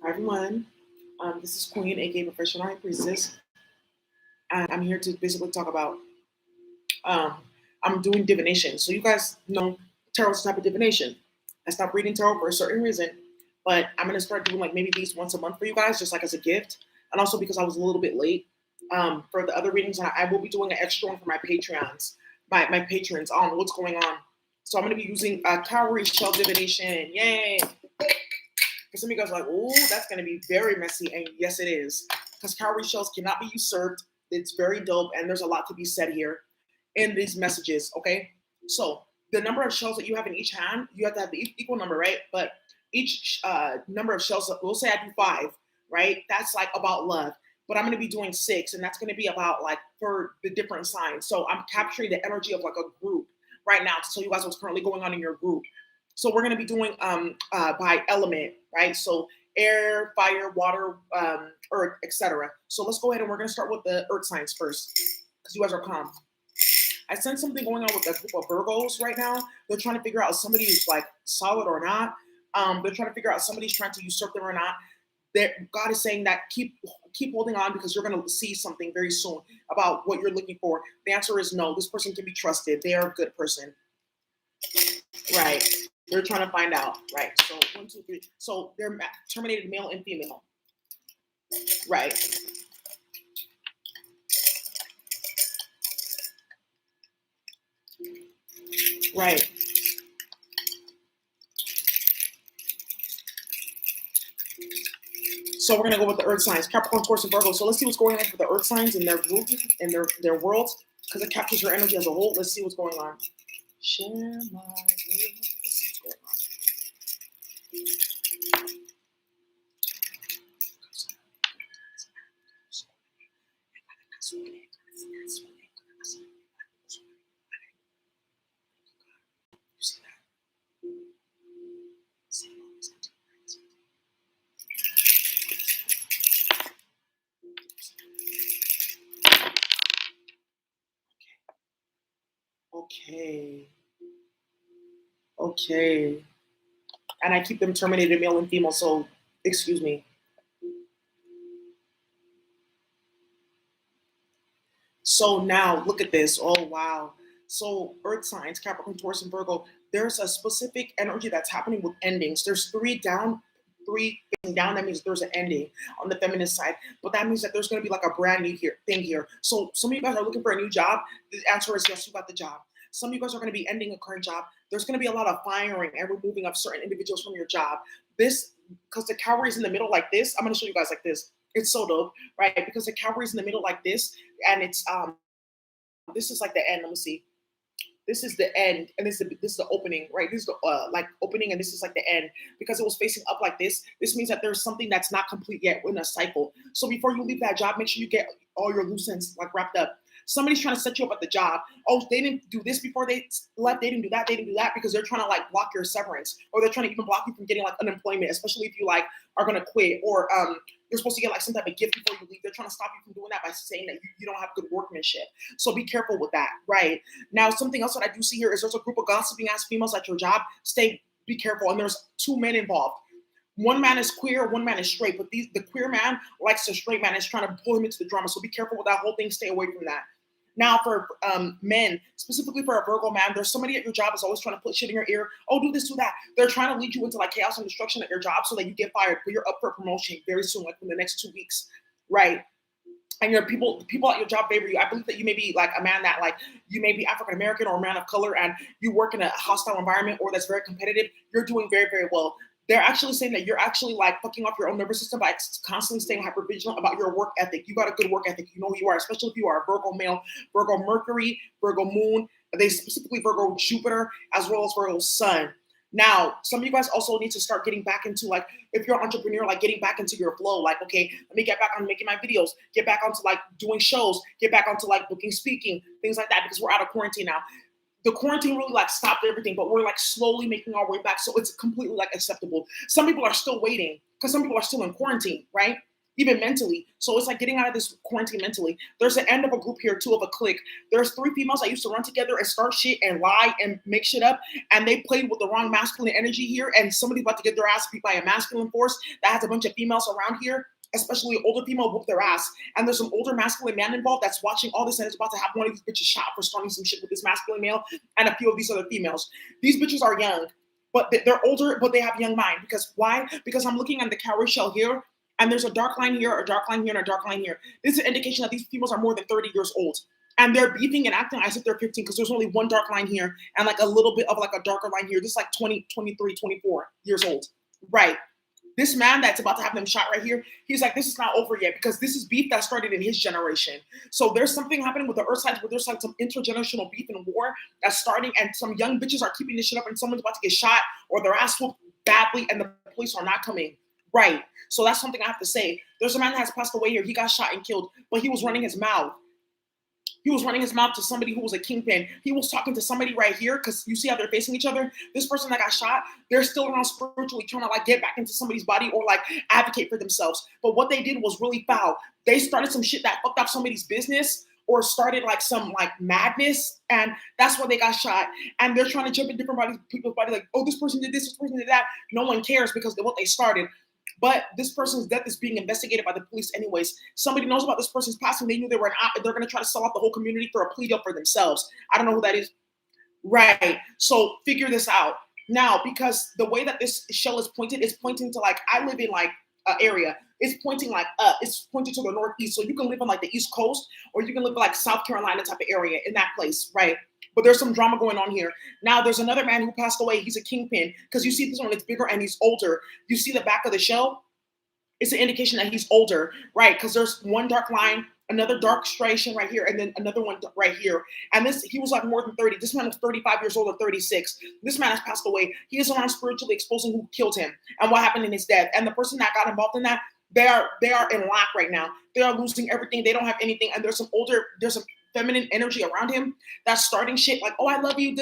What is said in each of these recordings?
Hi everyone, this is Queen, aka Professional High Priestess, and I'm here to basically talk about. Um, I'm doing divination, so you guys know tarot's a type of divination. I stopped reading tarot for a certain reason, but I'm gonna start doing like maybe these once a month for you guys, just like as a gift, and also because I was a little bit late. For the other readings, I will be doing an extra one for my Patreons, my patrons on what's going on. So I'm gonna be using cowrie shell divination. Yay! For some of you guys are like, oh, that's going to be very messy. And yes, it is. Because cowrie shells cannot be usurped. It's very dope. And there's a lot to be said here in these messages. Okay. So the number of shells that you have in each hand, you have to have the equal number, right? But each number of shells, we'll say I do 5, right? That's like about love. But I'm going to be doing 6, and that's going to be about like for the different signs. So I'm capturing the energy of like a group right now to tell you guys what's currently going on in your group. So we're going to be doing by element, right? So air, fire, water, earth, etc. So let's go ahead and we're going to start with the earth signs first because you guys are calm. I sense something going on with a group of Virgos right now. They're trying to figure out if somebody is like solid or not. They're trying to figure out if somebody's trying to usurp them or not. God is saying that keep holding on because you're going to see something very soon about what you're looking for. The answer is no. This person can be trusted. They are a good person. Right. They're trying to find out. Right. So 1, 2, 3. So they're terminated male and female. Right. Right. So we're gonna go with the earth signs, Capricorn, Taurus, and Virgo. So let's see what's going on for the earth signs in their group, in their worlds, because it captures your energy as a whole. Let's see what's going on. Share my world. Let's see what's going on. Okay. Okay. And I keep them terminated male and female, so excuse me. So now look at this. Oh wow. So earth signs, Capricorn, Taurus, and Virgo, there's a specific energy that's happening with endings. There's 3 down, 3 down. That means there's an ending on the feminine side. But that means that there's gonna be like a brand new thing here. So some of you guys are looking for a new job. The answer is yes, you got the job. Some of you guys are going to be ending a current job. There's going to be a lot of firing and removing of certain individuals from your job. This, because the cavalry is in the middle like this, I'm going to show you guys like this. It's so dope, right? Because the cavalry is in the middle like this, and it's this is like the end. Let me see. This is the end, and this is the opening, right? This is the like opening, and this is like the end because it was facing up like this. This means that there's something that's not complete yet in a cycle. So before you leave that job, make sure you get all your loose ends like wrapped up. Somebody's trying to set you up at the job. Oh, they didn't do this before they left. They didn't do that. They didn't do that because they're trying to like block your severance, or they're trying to even block you from getting like unemployment, especially if you like are gonna quit, or you're supposed to get like some type of gift before you leave. They're trying to stop you from doing that by saying that you don't have good workmanship. So be careful with that, right? Now, something else that I do see here is there's a group of gossiping ass females at your job. Be careful. And there's 2 men involved. One man is queer, one man is straight, but the queer man likes the straight man and is trying to pull him into the drama. So be careful with that whole thing. Stay away from that. Now, for men, specifically for a Virgo man, there's somebody at your job is always trying to put shit in your ear. Oh, do this, do that. They're trying to lead you into like chaos and destruction at your job so that you get fired, but you're up for a promotion very soon, like in the next 2 weeks, right? And your people at your job favor you. I believe that you may be like a man that like you may be African American or a man of color, and you work in a hostile environment or that's very competitive. You're doing very, very well. They're actually saying that you're actually like fucking off your own nervous system by constantly staying hypervigilant about your work ethic. You got a good work ethic. You know who you are, especially if you are a Virgo male, Virgo Mercury, Virgo Moon. They specifically Virgo Jupiter as well as Virgo Sun. Now, some of you guys also need to start getting back into like, if you're an entrepreneur, like getting back into your flow. Like, okay, let me get back on making my videos, get back onto like doing shows, get back onto like booking, speaking, things like that, because we're out of quarantine now. The quarantine really like stopped everything, but we're like slowly making our way back. So it's completely like acceptable. Some people are still waiting because some people are still in quarantine, right? even mentally. So it's like getting out of this quarantine mentally. There's an end of a group here, two of a clique. There's three females that used to run together and start shit and lie and make shit up. And they played with the wrong masculine energy here. And somebody's about to get their ass beat by a masculine force that has a bunch of females around here, especially older female, whoop their ass. And there's some older masculine man involved that's watching all this and is about to have one of these bitches shot for starting some shit with this masculine male and a few of these other females. These bitches are young, but they're older, but they have young mind. Because why? Because I'm looking at the cowrie shell here, and there's a dark line here, a dark line here, and a dark line here. This is an indication that these females are more than 30 years old. And they're beefing and acting as if they're 15 because there's only one dark line here and like a little bit of like a darker line here. This is like 20, 23, 24 years old. Right. This man that's about to have them shot right here, he's like, this is not over yet because this is beef that started in his generation. So there's something happening with the earth signs where there's like some intergenerational beef and war that's starting, and some young bitches are keeping this shit up and someone's about to get shot or their ass whooped badly and the police are not coming. Right. So that's something I have to say. There's a man that has passed away here. He got shot and killed, but he was running his mouth. He was running his mouth to somebody who was a kingpin. He was talking to somebody right here because you see how they're facing each other. This person that got shot, they're still around spiritually trying to like get back into somebody's body or like advocate for themselves. But what they did was really foul. They started some shit that fucked up somebody's business or started like some like madness, and that's why they got shot. And they're trying to jump in different people's body like, oh, this person did this person did that. No one cares because of what they started. But this person's death is being investigated by the police anyways. Somebody knows about this person's passing. They knew they were an op, and they're going to try to sell out the whole community for a plea deal for themselves. I don't know who that is. Right. So figure this out. Now, because the way that this shell is pointed, it's pointing to like, I live in like an area. It's pointing like up. It's pointing to the northeast. So you can live on like the East Coast, or you can live in like South Carolina type of area in that place. Right. But there's some drama going on here. Now, there's another man who passed away. He's a kingpin. Because you see this one, it's bigger and he's older. You see the back of the shell? It's an indication that he's older, right? Because there's one dark line, another dark striation right here, and then another one right here. And this, he was like more than 30. This man was 35 years old or 36. This man has passed away. He is around spiritually exposing who killed him and what happened in his death. And the person that got involved in that, they are in lack right now. They are losing everything. They don't have anything. And there's some feminine energy around him that's starting shit like, oh, I love you,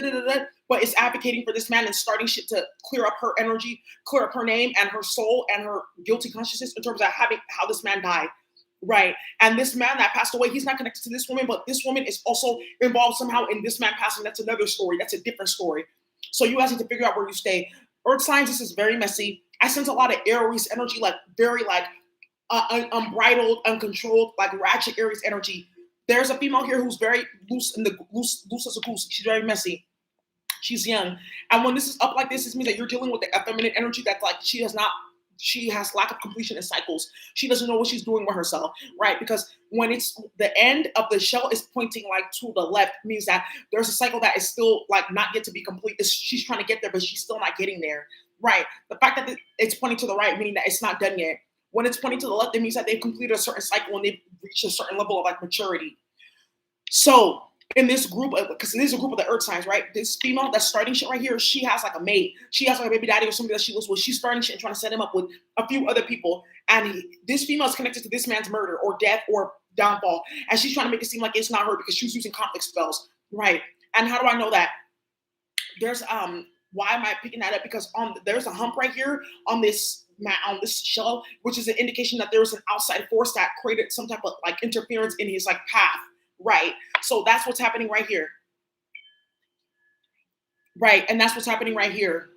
but it's advocating for this man and starting shit to clear up her energy, clear up her name and her soul and her guilty consciousness in terms of how this man died. Right. And this man that passed away, he's not connected to this woman, but this woman is also involved somehow in this man passing. That's another story. That's a different story. So you guys need to figure out where you stay. Earth signs, this is very messy. I sense a lot of Aries energy, like very like unbridled, uncontrolled, like ratchet Aries energy. There's a female here who's very loose as a goose. She's very messy. She's young. And when this is up like this means that you're dealing with the feminine energy that's like she has lack of completion in cycles. She doesn't know what she's doing with herself, right? Because when it's the end of the shell is pointing like to the left, means that there's a cycle that is still like not yet to be complete. She's trying to get there, but she's still not getting there, right? The fact that it's pointing to the right, meaning that it's not done yet. When it's pointing to the left, it means that they've completed a certain cycle and they've reached a certain level of like maturity. So in this group, because this is a group of the earth signs, right? This female that's starting shit right here, she has like a mate. She has like a baby daddy or somebody that she was with. She's starting shit and trying to set him up with a few other people. And this female is connected to this man's murder or death or downfall. And she's trying to make it seem like it's not her because she was using conflict spells, right? And how do I know that? There's why am I picking that up? Because there's a hump right here on this shell, which is an indication that there was an outside force that created some type of like interference in his like path, right? So that's what's happening right here, right? And that's what's happening right here.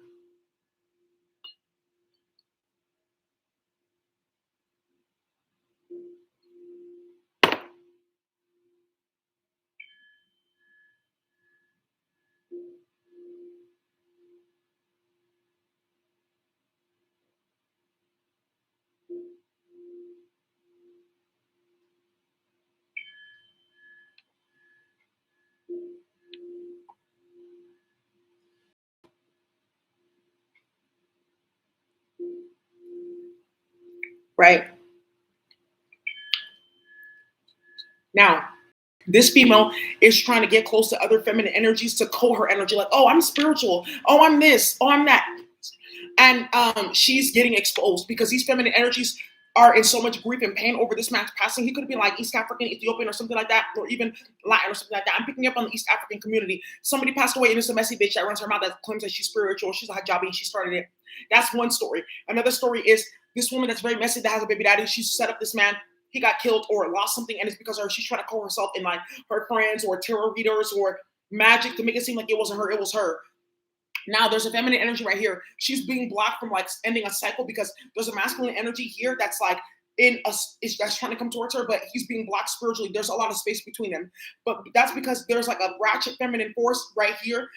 Right. Now, this female is trying to get close to other feminine energies to coat her energy like, oh, I'm spiritual. Oh, I'm this. Oh, I'm that. And she's getting exposed because these feminine energies, are in so much grief and pain over this man's passing. He could have been like East African, Ethiopian, or something like that, or even Latin or something like that. I'm picking up on the East African community. Somebody passed away, and it's a messy bitch that runs her mouth that claims that she's spiritual. She's a hijabi, and she started it. That's one story. Another story is this woman that's very messy that has a baby daddy. She set up this man. He got killed or lost something, and it's because of her. She's trying to call herself in like her friends or tarot readers or magic to make it seem like it wasn't her. It was her. Now there's a feminine energy right here. She's being blocked from like ending a cycle because there's a masculine energy here that's like that's trying to come towards her, but he's being blocked spiritually. There's a lot of space between them. But that's because there's like a ratchet feminine force right here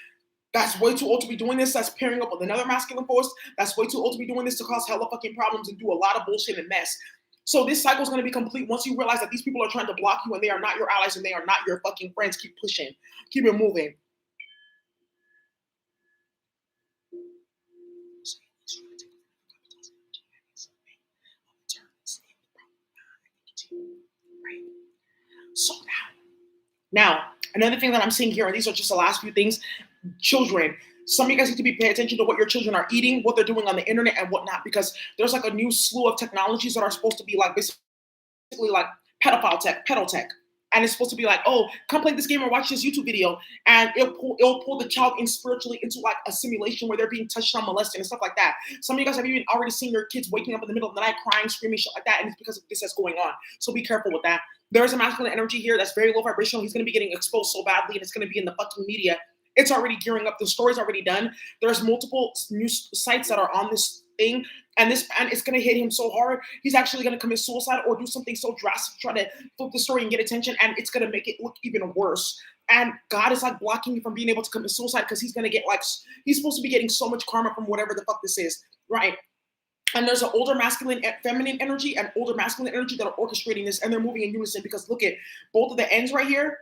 that's way too old to be doing this. That's pairing up with another masculine force that's way too old to be doing this to cause hella fucking problems and do a lot of bullshit and mess. So this cycle is going to be complete once you realize that these people are trying to block you and they are not your allies and they are not your fucking friends. Keep pushing. Keep it moving. So now, another thing that I'm seeing here, and these are just the last few things, children. Some of you guys need to be paying attention to what your children are eating, what they're doing on the internet and whatnot, because there's like a new slew of technologies that are supposed to be like basically like pedophile tech, pedal tech. And it's supposed to be like, oh, come play this game or watch this YouTube video. And it'll pull the child in spiritually into like a simulation where they're being touched on, molested and stuff like that. Some of you guys have even already seen your kids waking up in the middle of the night, crying, screaming, shit like that. And it's because of this that's going on. So be careful with that. There's a masculine energy here that's very low vibrational. He's going to be getting exposed so badly and it's going to be in the fucking media. It's already gearing up. The story's already done. There's multiple news sites that are on this thing. And this man is going to hit him so hard, he's actually going to commit suicide or do something so drastic, try to flip the story and get attention, and it's going to make it look even worse. And God is like blocking you from being able to commit suicide because he's going to get like, he's supposed to be getting so much karma from whatever the fuck this is, right? And there's an older masculine and feminine energy and older masculine energy that are orchestrating this, and they're moving in unison because look at both of the ends right here,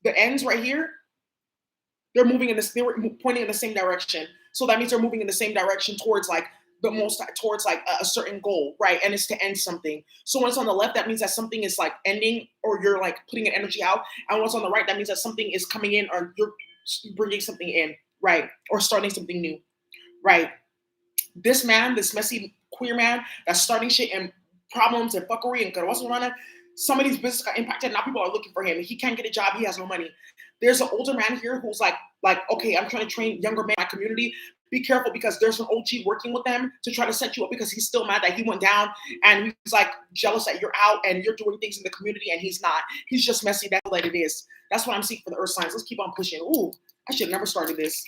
they're moving in this, they were pointing in the same direction. So that means they're moving in the same direction towards like towards like a certain goal, right? And it's to end something. So when it's on the left, that means that something is like ending or you're like putting an energy out. And when it's on the right, that means that something is coming in or you're bringing something in, right? Or starting something new, right? This man, this messy queer man that's starting shit and problems and fuckery and Karawasarana, some of these businesses got impacted. Now people are looking for him. He can't get a job. He has no money. There's an older man here who's like, okay, I'm trying to train younger men in my community. Be careful because there's an OG working with them to try to set you up because he's still mad that he went down and he's like jealous that you're out and you're doing things in the community and he's not. He's just messy. That's what it is. That's what I'm seeing for the earth signs. Let's keep on pushing. Ooh, I should have never started this.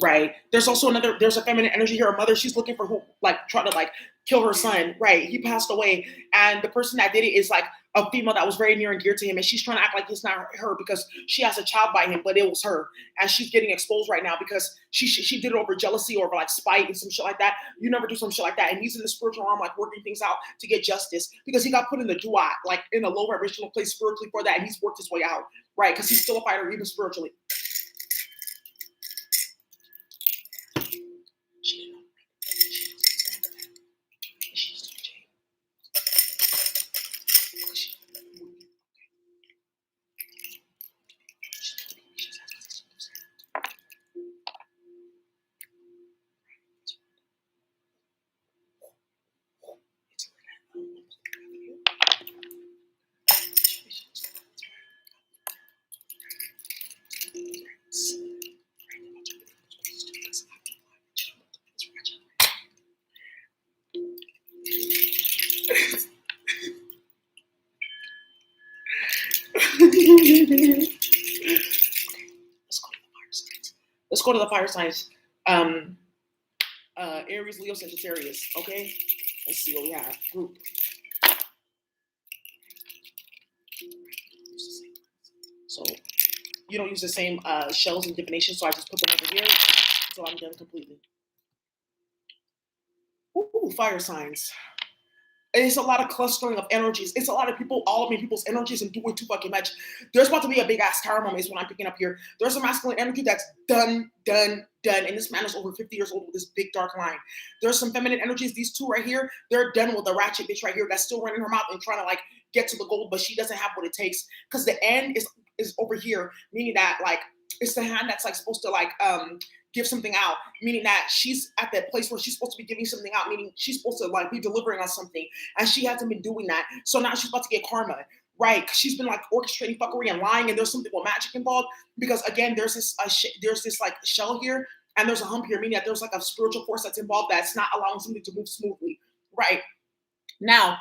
Right. There's also there's a feminine energy here. A mother, she's looking for who, like, try to like kill her son. Right. He passed away. And the person that did it is like a female that was very near and dear to him. And she's trying to act like it's not her because she has a child by him, but it was her. And she's getting exposed right now because she did it over jealousy or over like spite and some shit like that. You never do some shit like that. And he's in the spiritual realm, like working things out to get justice because he got put in the duat, like in a low vibrational place spiritually for that. And he's worked his way out. Right. Because he's still a fighter, even spiritually. Let's go to the fire signs. Aries, Leo, Sagittarius. Okay, let's see what we have. Group. So you don't use the same shells in divination, so I just put them over here until I'm done completely. Ooh, fire signs. It's a lot of clustering of energies. It's a lot of people, all of people's energies and doing too fucking much. There's about to be a big ass tower moment is what I'm picking up here. There's a masculine energy that's done. And this man is over 50 years old with this big dark line. There's some feminine energies. These two right here, they're done with the ratchet bitch right here that's still running her mouth and trying to like get to the goal, but she doesn't have what it takes because the end is over here, meaning that like it's the hand that's like supposed to like give something out, meaning that she's at that place where she's supposed to be giving something out, meaning she's supposed to like be delivering on something, and she hasn't been doing that. So now she's about to get karma, right? 'Cause she's been like orchestrating fuckery and lying, and there's something with magic involved. Because again, there's this like shell here, and there's a hump here, meaning that there's like a spiritual force that's involved that's not allowing something to move smoothly, right? Now,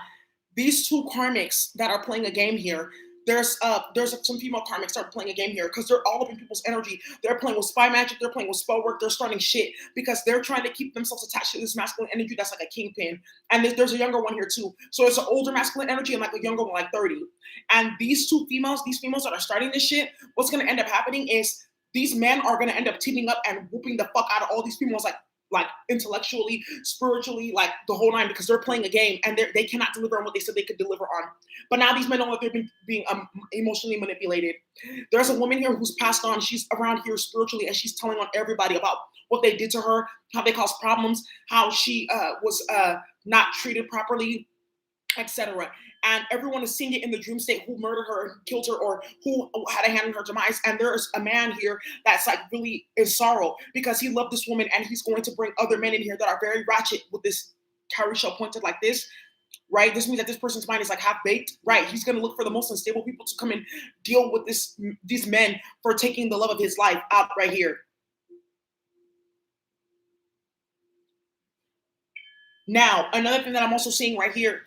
these two karmics that are playing a game here, there's some female karmics that are playing a game here because they're all up in people's energy. They're playing with spy magic, they're playing with spell work, they're starting shit because they're trying to keep themselves attached to this masculine energy that's like a kingpin. And there's a younger one here too. So it's an older masculine energy and like a younger one, like 30. And these females that are starting this shit, what's gonna end up happening is these men are gonna end up teaming up and whooping the fuck out of all these females, like intellectually, spiritually, like the whole nine, because they're playing a game and they cannot deliver on what they said they could deliver on. But now these men know that they've been being emotionally manipulated. There's a woman here who's passed on. She's around here spiritually, and she's telling on everybody about what they did to her, how they caused problems, how she was not treated properly, etc. And everyone is seeing it in the dream state who murdered her, who killed her, or who had a hand in her demise. And there's a man here that's like really in sorrow because he loved this woman, and he's going to bring other men in here that are very ratchet with this cowrie shell pointed like this, right? This means that this person's mind is like half baked, right? He's going to look for the most unstable people to come and deal with these men for taking the love of his life out right here. Now, another thing that I'm also seeing right here.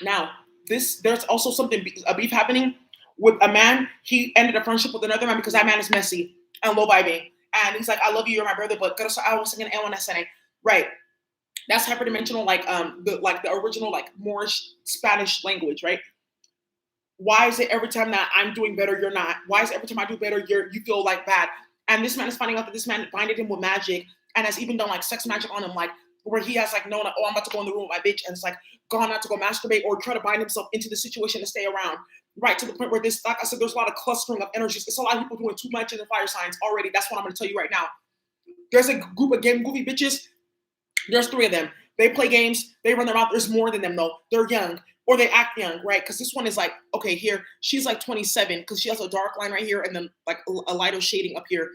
Now, there's also a beef happening with a man. He ended a friendship with another man because that man is messy and low vibing. And he's like, I love you, you're my brother, but I was singing L1SNA. Right. That's hyperdimensional, like the original like Moorish Spanish language, right? Why is it every time that I'm doing better, you're not? Why is it every time I do better, you feel like bad? And this man is finding out that this man binded him with magic and has even done like sex magic on him, like where he has like known, oh, I'm about to go in the room with my bitch, and it's like gone out to go masturbate or try to bind himself into the situation to stay around. Right, to the point where this, like I said, there's a lot of clustering of energies. It's a lot of people doing too much in the fire signs already. That's what I'm gonna tell you right now. There's a group of game goofy bitches. There's 3 of them. They play games, they run their mouth. There's more than them though. They're young. Or they act young, right? Because this one is like, okay, here, she's like 27 because she has a dark line right here and then like a lighter shading up here.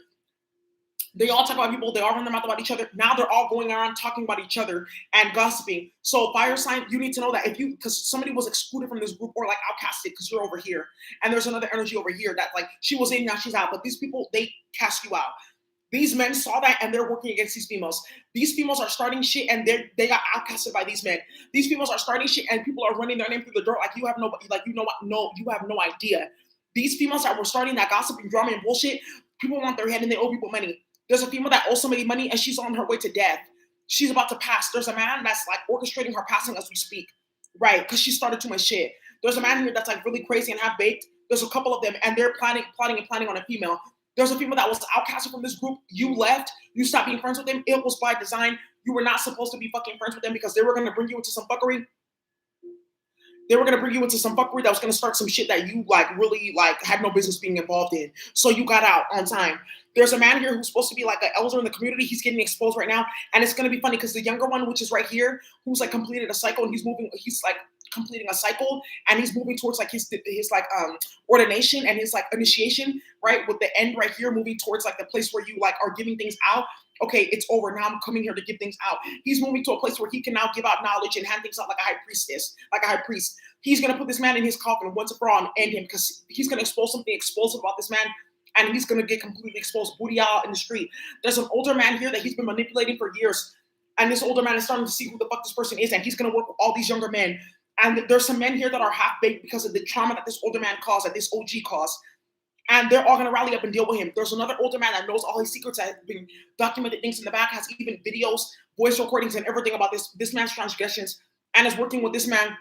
They all talk about people. They all run their mouth about each other. Now they're all going around talking about each other and gossiping. So fire sign, you need to know that because somebody was excluded from this group or like outcasted because you're over here. And there's another energy over here that like she was in, now she's out. But these people, they cast you out. These men saw that and they're working against these females. These females are starting shit and they got outcasted by these men. These females are starting shit and people are running their name through the dirt like you have no, like you know what? No, you have no idea. These females that were starting that gossiping, drama, and bullshit, people want their head and they owe people money. There's a female that owes somebody money and she's on her way to death. She's about to pass. There's a man that's like orchestrating her passing as we speak, right? Because she started too much shit. There's a man here that's like really crazy and half baked. There's a couple of them and they're plotting on a female. There's a female that was outcasted from this group. You left. You stopped being friends with them. It was by design. You were not supposed to be fucking friends with them because they were going to bring you into some fuckery. They were going to bring you into some fuckery that was going to start some shit that you like really like had no business being involved in. So you got out on time. There's a man here who's supposed to be like an elder in the community. He's getting exposed right now. And it's going to be funny because the younger one, which is right here, who's like completed a cycle and he's like completing a cycle and he's moving towards like his like ordination and his like initiation, right? With the end right here moving towards like the place where you like are giving things out. Okay, it's over. Now I'm coming here to give things out. He's moving to a place where he can now give out knowledge and hand things out like a high priestess, like a high priest. He's going to put this man in his coffin once and for all and end him because he's going to expose something explosive about this man and he's going to get completely exposed, booty out in the street. There's an older man here that he's been manipulating for years. And this older man is starting to see who the fuck this person is and he's going to work with all these younger men. And there's some men here that are half-baked because of the trauma that this older man caused, that this OG caused. And they're all going to rally up and deal with him. There's another older man that knows all his secrets, that has been documented things in the back, has even videos, voice recordings, and everything about this man's transgressions, and is working with this man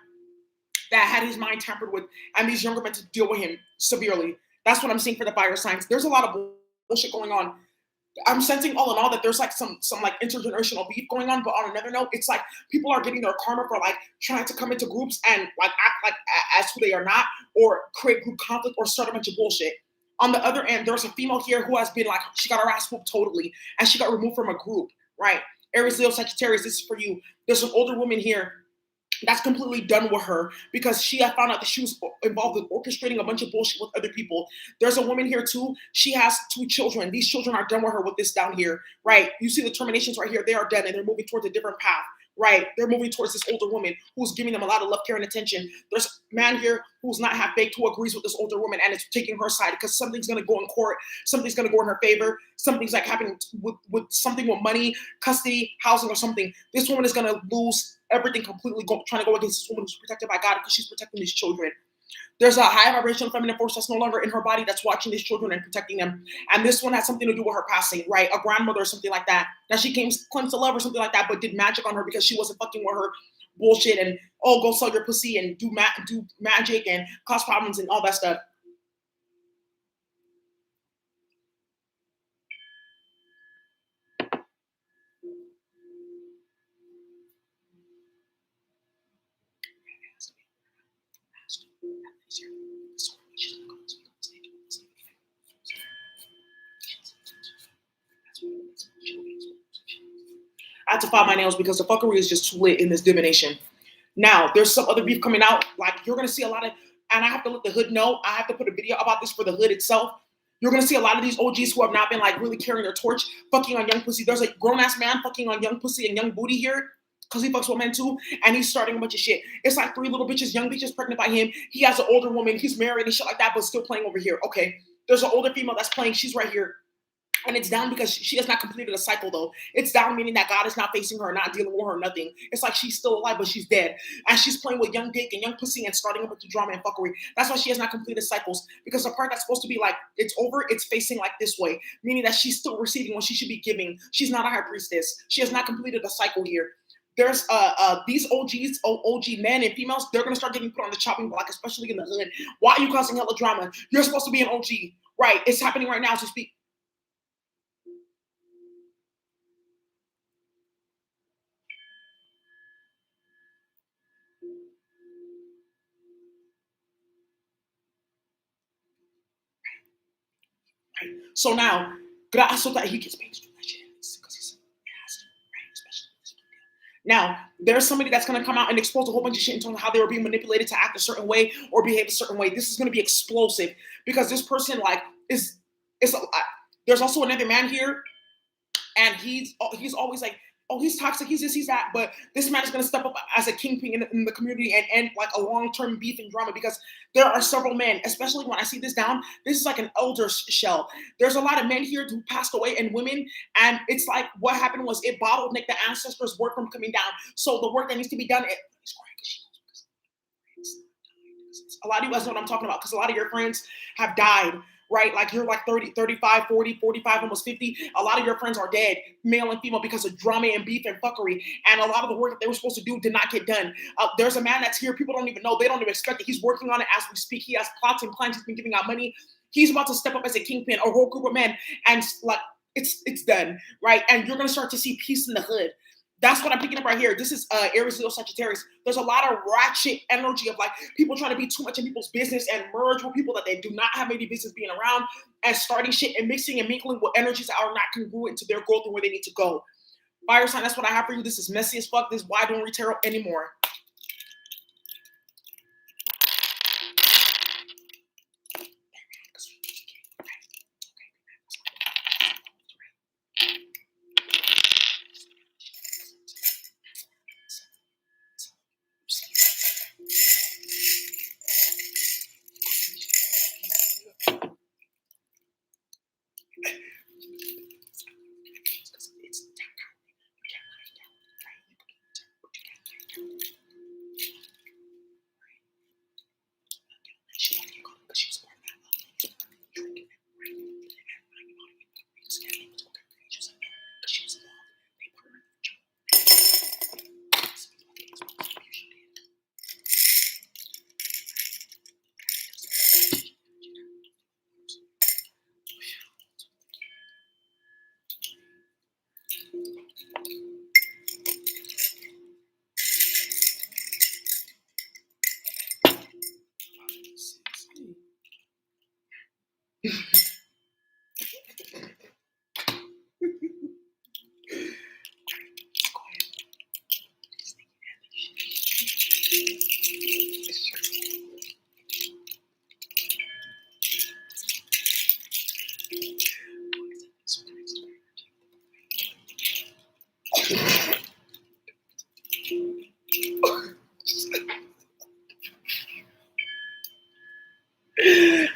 that had his mind tampered with, and these younger men to deal with him severely. That's what I'm seeing for the fire signs. There's a lot of bullshit going on. I'm sensing all in all that there's like some like intergenerational beef going on, but on another note, it's like people are getting their karma for like trying to come into groups and like act like as who they are not, or create group conflict or start a bunch of bullshit. On the other end, there's a female here who has been like, she got her ass whooped totally, and she got removed from a group, right? Aries, Leo, Sagittarius, this is for you. There's an older woman here that's completely done with her because she had found out that she was involved with orchestrating a bunch of bullshit with other people. There's a woman here too. She has 2 children. These children are done with her with this down here, right? You see the terminations right here. They are done and they're moving towards a different path, right? They're moving towards this older woman who's giving them a lot of love, care, and attention. There's a man here who's not half baked who agrees with this older woman and is taking her side because something's going to go in court. Something's going to go in her favor. Something's like happening with something with money, custody, housing, or something. This woman is going to lose everything completely, trying to go against this woman who's protected by God because she's protecting these children. There's a high vibrational feminine force that's no longer in her body that's watching these children and protecting them. And this one has something to do with her passing, right? A grandmother or something like that. Now she claims to love or something like that, but did magic on her because she wasn't fucking with her bullshit and, oh, go sell your pussy and do magic and cause problems and all that stuff. I had to file my nails because the fuckery is just too lit in this divination. Now, there's some other beef coming out. Like, you're going to see a lot of, and I have to let the hood know. I have to put a video about this for the hood itself. You're going to see a lot of these OGs who have not been, like, really carrying their torch, fucking on young pussy. There's a grown-ass man fucking on young pussy and young booty here because he fucks with men, too, and he's starting a bunch of shit. It's like 3 little bitches, young bitches pregnant by him. He has an older woman. He's married and shit like that, but still playing over here. Okay, there's an older female that's playing. She's right here. And it's down because she has not completed a cycle, though. It's down meaning that God is not facing her, not dealing with her, nothing. It's like she's still alive, but she's dead. And she's playing with young dick and young pussy and starting up with the drama and fuckery. That's why she has not completed cycles. Because the part that's supposed to be like, it's over, it's facing like this way. Meaning that she's still receiving what she should be giving. She's not a high priestess. She has not completed a cycle here. There's these OGs, OG men and females, they're going to start getting put on the chopping block, especially in the hood. Why are you causing hella drama? You're supposed to be an OG. Right, it's happening right now as we speak. Right. So now, graças that he gets paid to do that shit because he has to, right? Especially this one. Now, there's somebody that's going to come out and expose a whole bunch of shit in terms of how they were being manipulated to act a certain way or behave a certain way. This is going to be explosive because this person, like, is a, there's also another man here, and he's always like, oh, he's toxic, he's this, he's that. But this man is going to step up as a kingpin in the community and end like a long-term beef and drama because there are several men, especially when I see this down, this is like an elder shell. There's a lot of men here who passed away and women, and it's like what happened was it bottlenecked the ancestors' work from coming down. So the work that needs to be done, a lot of you guys know what I'm talking about because a lot of your friends have died, right? Like you're like 30, 35, 40, 45, almost 50. A lot of your friends are dead, male and female, because of drama and beef and fuckery. And a lot of the work that they were supposed to do did not get done. There's a man that's here. People don't even know. They don't even expect it. He's working on it as we speak. He has plots and plans. He's been giving out money. He's about to step up as a kingpin, a whole group of men. And like, it's done, right? And you're going to start to see peace in the hood. That's what I'm picking up right here. This is Aries, Leo, Sagittarius. There's a lot of ratchet energy of like people trying to be too much in people's business and merge with people that they do not have any business being around and starting shit and mixing and mingling with energies that are not congruent to their growth and where they need to go. Fire sign, that's what I have for you. This is messy as fuck. This is why I don't read tarot anymore.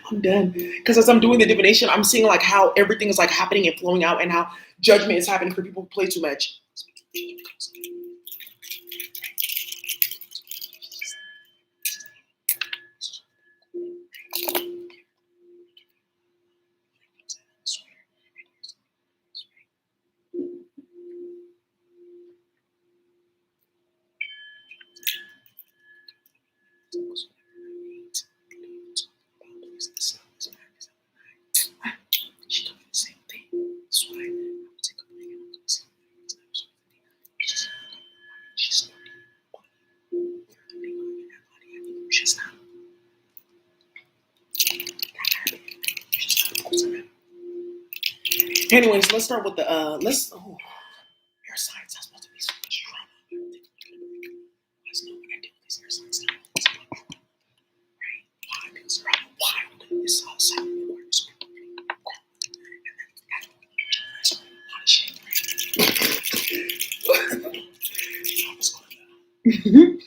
I'm done. Because as I'm doing the divination, I'm seeing like how everything is like happening and flowing out, and how judgment is happening for people who play too much. She told me the same thing. That's why I would take a break and look and see. She's she's not. Anyways, let's start with the let's air signs are supposed to be so much drama. Let's know when I deal with these air signs now. Right? Why? Because they're all wild. It's all silent words. And then that's a lot of shit. What's going on?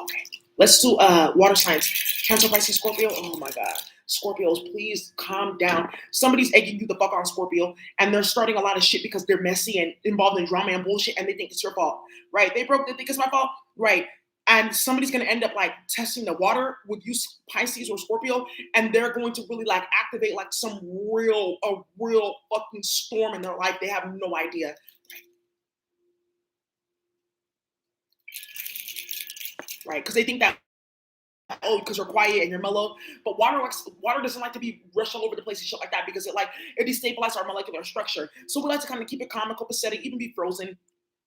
Okay. Let's do water signs. Cancer, Pisces, Scorpio. Oh my God. Scorpios, please calm down. Somebody's egging you the fuck on, Scorpio, and they're starting a lot of shit because they're messy and involved in drama and bullshit, and they think it's your fault. Right? They think it's my fault. Right. And somebody's gonna end up like testing the water with you, Pisces or Scorpio, and they're going to really like activate like a real fucking storm in their life. They have no idea. Right? Because they think that, oh, because you're quiet and you're mellow. But water doesn't like to be rushed all over the place and shit like that, because it destabilizes our molecular structure. So we like to kind of keep it calm and copacetic, even be frozen,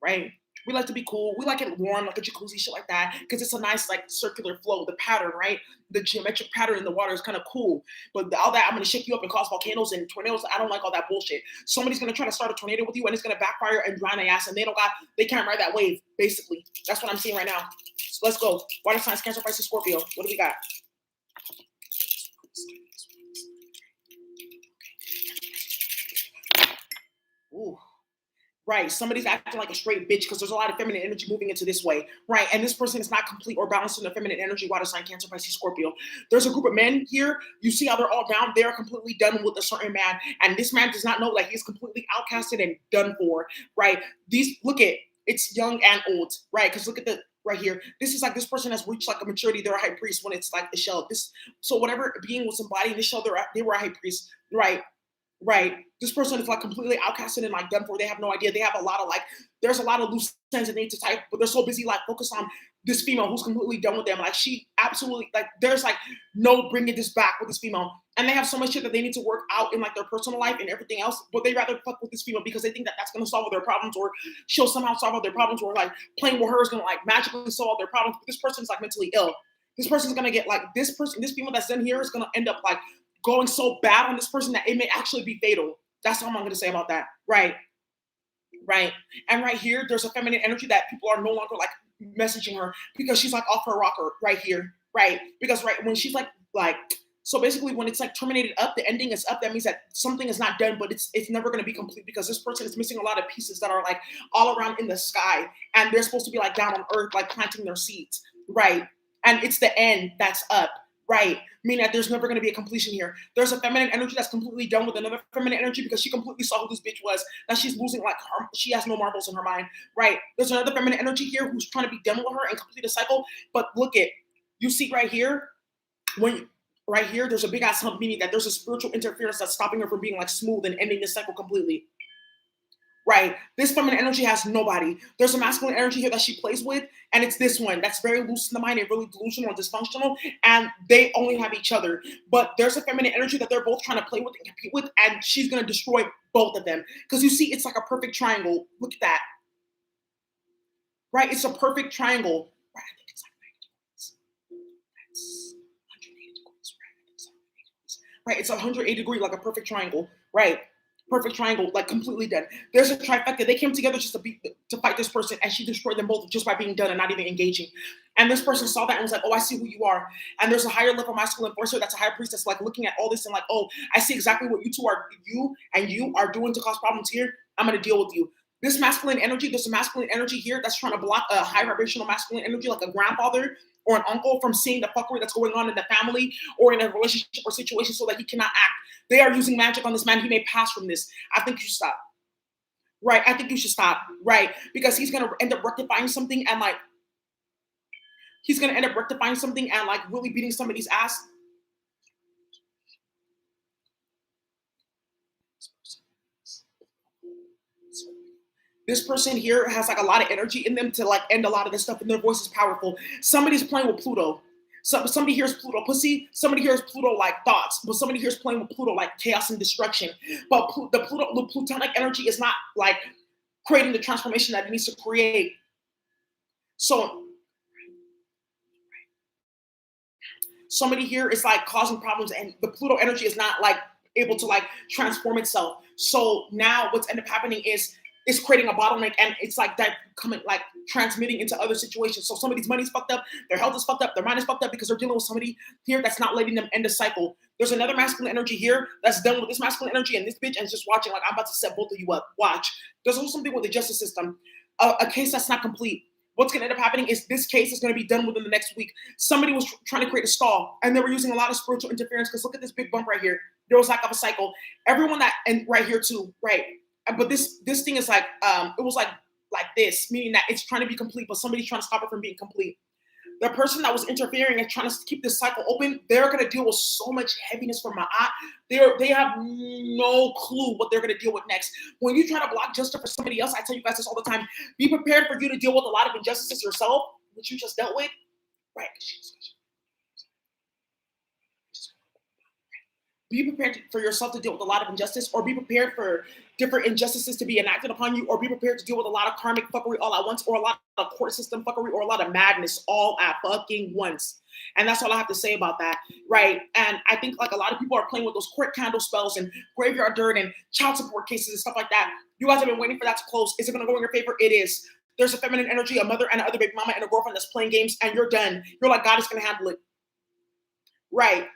right? We like to be cool. We like it warm, like a jacuzzi, shit like that, because it's a nice like circular flow. The pattern, right? The geometric pattern in the water is kind of cool. But all that, I'm gonna shake you up and cause volcanoes and tornadoes. I don't like all that bullshit. Somebody's gonna try to start a tornado with you, and it's gonna backfire and drown their ass, and they can't ride that wave. Basically, that's what I'm seeing right now. So let's go. Water signs, Cancer, Pisces, Scorpio. What do we got? Ooh. Right. Somebody's acting like a straight bitch because there's a lot of feminine energy moving into this way. Right. And this person is not complete or balanced in their feminine energy. Water sign, Cancer, Pisces, Scorpio. There's a group of men here. You see how they're all down. They're completely done with a certain man. And this man does not know that he's completely outcasted and done for. Right. It's young and old. Right. Because look at the right here. This is like this person has reached like a maturity. They're a high priest when it's like the shell. So whatever being was embodying the shell, they were a high priest. Right. Right. This person is like completely outcasted and like done for. They have no idea. They have a lot of like, there's a lot of loose ends that they need to type, but they're so busy like focused on this female who's completely done with them. Like she absolutely like, there's like no bringing this back with this female. And they have so much shit that they need to work out in like their personal life and everything else, but they rather fuck with this female because they think that that's going to solve all their problems, or she'll somehow solve all their problems, or like playing with her is going to like magically solve all their problems. But this person's like mentally ill. This person's going to get like this female that's in here is going to end up like going so bad on this person that it may actually be fatal. That's all I'm going to say about that. Right. Right. And right here, there's a feminine energy that people are no longer like messaging her because she's like off her rocker right here. Right. Because right when she's so basically when it's like terminated up, the ending is up. That means that something is not done, but it's never going to be complete because this person is missing a lot of pieces that are like all around in the sky, and they're supposed to be like down on earth, like planting their seeds. Right. And it's the end that's up. Right. Meaning that there's never going to be a completion here. There's a feminine energy that's completely done with another feminine energy because she completely saw who this bitch was. Now she's losing she has no marbles in her mind. Right. There's another feminine energy here who's trying to be done with her and complete a cycle. But you see right here, right here, there's a big ass hump, meaning that there's a spiritual interference that's stopping her from being like smooth and ending this cycle completely. Right. This feminine energy has nobody. There's a masculine energy here that she plays with, and it's this one that's very loose in the mind and really delusional and dysfunctional, and they only have each other. But there's a feminine energy that they're both trying to play with and compete with, and she's going to destroy both of them. Because you see, it's like a perfect triangle. Look at that. Right? It's a perfect triangle. Right? I think it's like 90 degrees. That's 180 degrees. Right? It's 180 degrees, like a perfect triangle. Right? Perfect triangle, like completely done. There's a trifecta. They came together just to fight this person, and she destroyed them both just by being done and not even engaging. And this person saw that and was like, oh, I see who you are. And there's a higher level masculine force here that's a high priestess, like looking at all this and like, oh, I see exactly what you are doing to cause problems here. I'm going to deal with you. This masculine energy, there's a masculine energy here that's trying to block a high vibrational masculine energy, like a grandfather or an uncle, from seeing the fuckery that's going on in the family or in a relationship or situation so that he cannot act. They are using magic on this man. He may pass from this. I think you should stop. Right. I think you should stop. Right. Because he's going to end up rectifying something and like, really beating somebody's ass. This person here has like a lot of energy in them to like end a lot of this stuff, and their voice is powerful. Somebody's playing with Pluto. Somebody hears Pluto pussy. Somebody hears Pluto like thoughts, but somebody hears playing with Pluto like chaos and destruction. But the Plutonic energy is not like creating the transformation that it needs to create. So somebody here is like causing problems, and the Pluto energy is not like able to like transform itself. So now what's end up happening is it's creating a bottleneck, and it's like that coming like transmitting into other situations. So somebody's money's fucked up, their health is fucked up, their mind is fucked up because they're dealing with somebody here that's not letting them end the cycle. There's another masculine energy here that's done with this masculine energy and this bitch and is just watching like I'm about to set both of you up. Watch. There's also something with the justice system, a case that's not complete. What's going to end up happening is this case is going to be done within the next week. Somebody was trying to create a stall, and they were using a lot of spiritual interference because look at this big bump right here. There was lack of a cycle. Everyone that, and right here too, right? But this thing is like, it was like this, meaning that it's trying to be complete, but somebody's trying to stop it from being complete. The person that was interfering and trying to keep this cycle open, they're going to deal with so much heaviness from Ma'at. They have no clue what they're going to deal with next. When you try to block justice for somebody else, I tell you guys this all the time, be prepared for you to deal with a lot of injustices yourself, which you just dealt with. Right. Be prepared for yourself to deal with a lot of injustice, or be prepared for different injustices to be enacted upon you, or be prepared to deal with a lot of karmic fuckery all at once, or a lot of court system fuckery, or a lot of madness all at fucking once. And that's all I have to say about that, right? And I think like a lot of people are playing with those court candle spells and graveyard dirt and child support cases and stuff like that. You guys have been waiting for that to close. Is it going to go in your favor? It is. There's a feminine energy, a mother and another baby mama and a girlfriend that's playing games, and you're done. You're like, God is going to handle it. Right.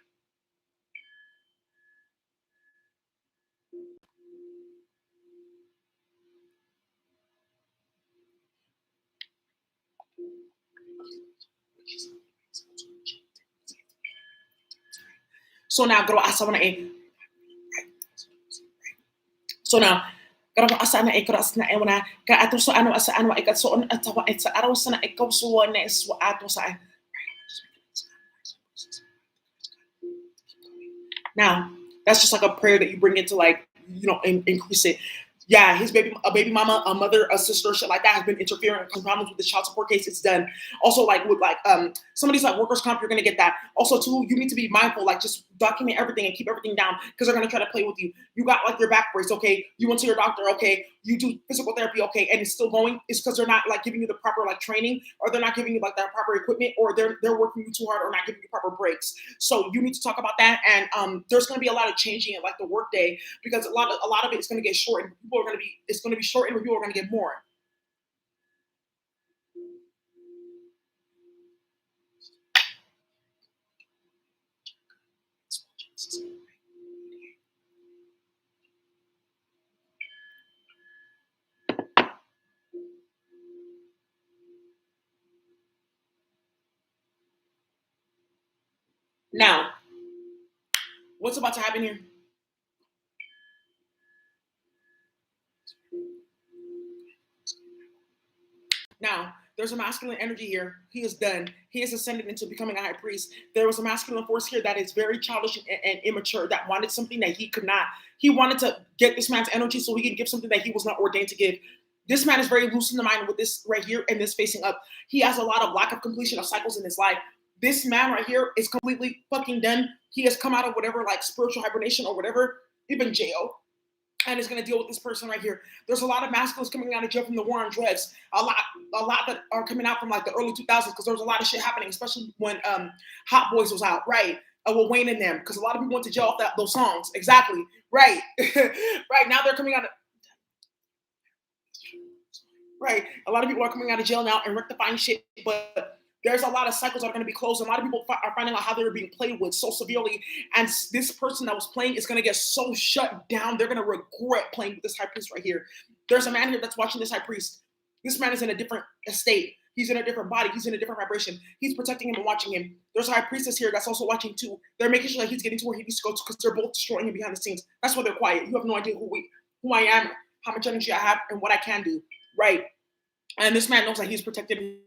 So now, girl, I saw a. So now, girl, I saw a cross na ewana. Ka ato so ano asa ano ikat so on atawa sa araw sa na ikaw so na so ato sa. Now, that's just like a prayer that you bring into like, increase it. Yeah, a baby mama, a mother, a sister, shit like that has been interfering and problems with the child support case. It's done. Also, like with like somebody's like workers' comp, you're gonna get that. Also, too, you need to be mindful, like just document everything and keep everything down because they're gonna try to play with you. You got like your back brace, okay? You went to your doctor, okay? You do physical therapy, okay? And it's still going. It's because they're not like giving you the proper like training, or they're not giving you like that proper equipment, or they're working you too hard, or not giving you proper breaks. So you need to talk about that. And there's gonna be a lot of changing in like the workday because a lot of it is gonna get shortened. It's gonna be shortened, but people are gonna get more. Now, what's about to happen here? Now, there's a masculine energy here. He is done. He has ascended into becoming a high priest. There was a masculine force here that is very childish and immature that wanted something that he could not. He wanted to get this man's energy so he can give something that he was not ordained to give. This man is very loose in the mind with this right here and this facing up. He has a lot of lack of completion of cycles in his life. This man right here is completely fucking done. He has come out of whatever like spiritual hibernation or whatever, even jail, and is going to deal with this person right here. There's a lot of masculines coming out of jail from the war on drugs. A lot that are coming out from like the early 2000s because there was a lot of shit happening, especially when Hot Boys was out, right? With Wayne and them, because a lot of people went to jail off those songs. Exactly, right, right. Now they're coming out of right. A lot of people are coming out of jail now and rectifying shit, but There's a lot of cycles that are going to be closed. And a lot of people are finding out how they were being played with so severely. And this person that was playing is going to get so shut down. They're going to regret playing with this high priest right here. There's a man here that's watching this high priest. This man is in a different state. He's in a different body. He's in a different vibration. He's protecting him and watching him. There's a high priestess here that's also watching too. They're making sure that he's getting to where he needs to go because they're both destroying him behind the scenes. That's why they're quiet. You have no idea who I am, how much energy I have, and what I can do. Right. And this man knows that he's protected.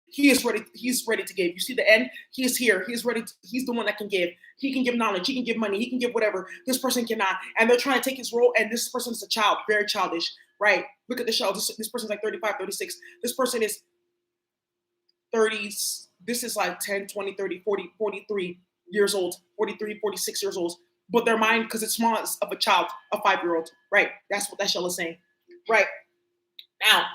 He is ready. He's ready to give. You see the end. He is here. He's ready. He's the one that can give. He can give knowledge. He can give money. He can give whatever. This person cannot. And they're trying to take his role. And this person is a child, very childish. Right. Look at the show. This person's like 35, 36. This person is 30s. This is like 10, 20, 30, 40, 43 years old, 43, 46 years old. But their mind, because it's small, of a child, a 5-year-old. Right. That's what that show is saying. Right. Now,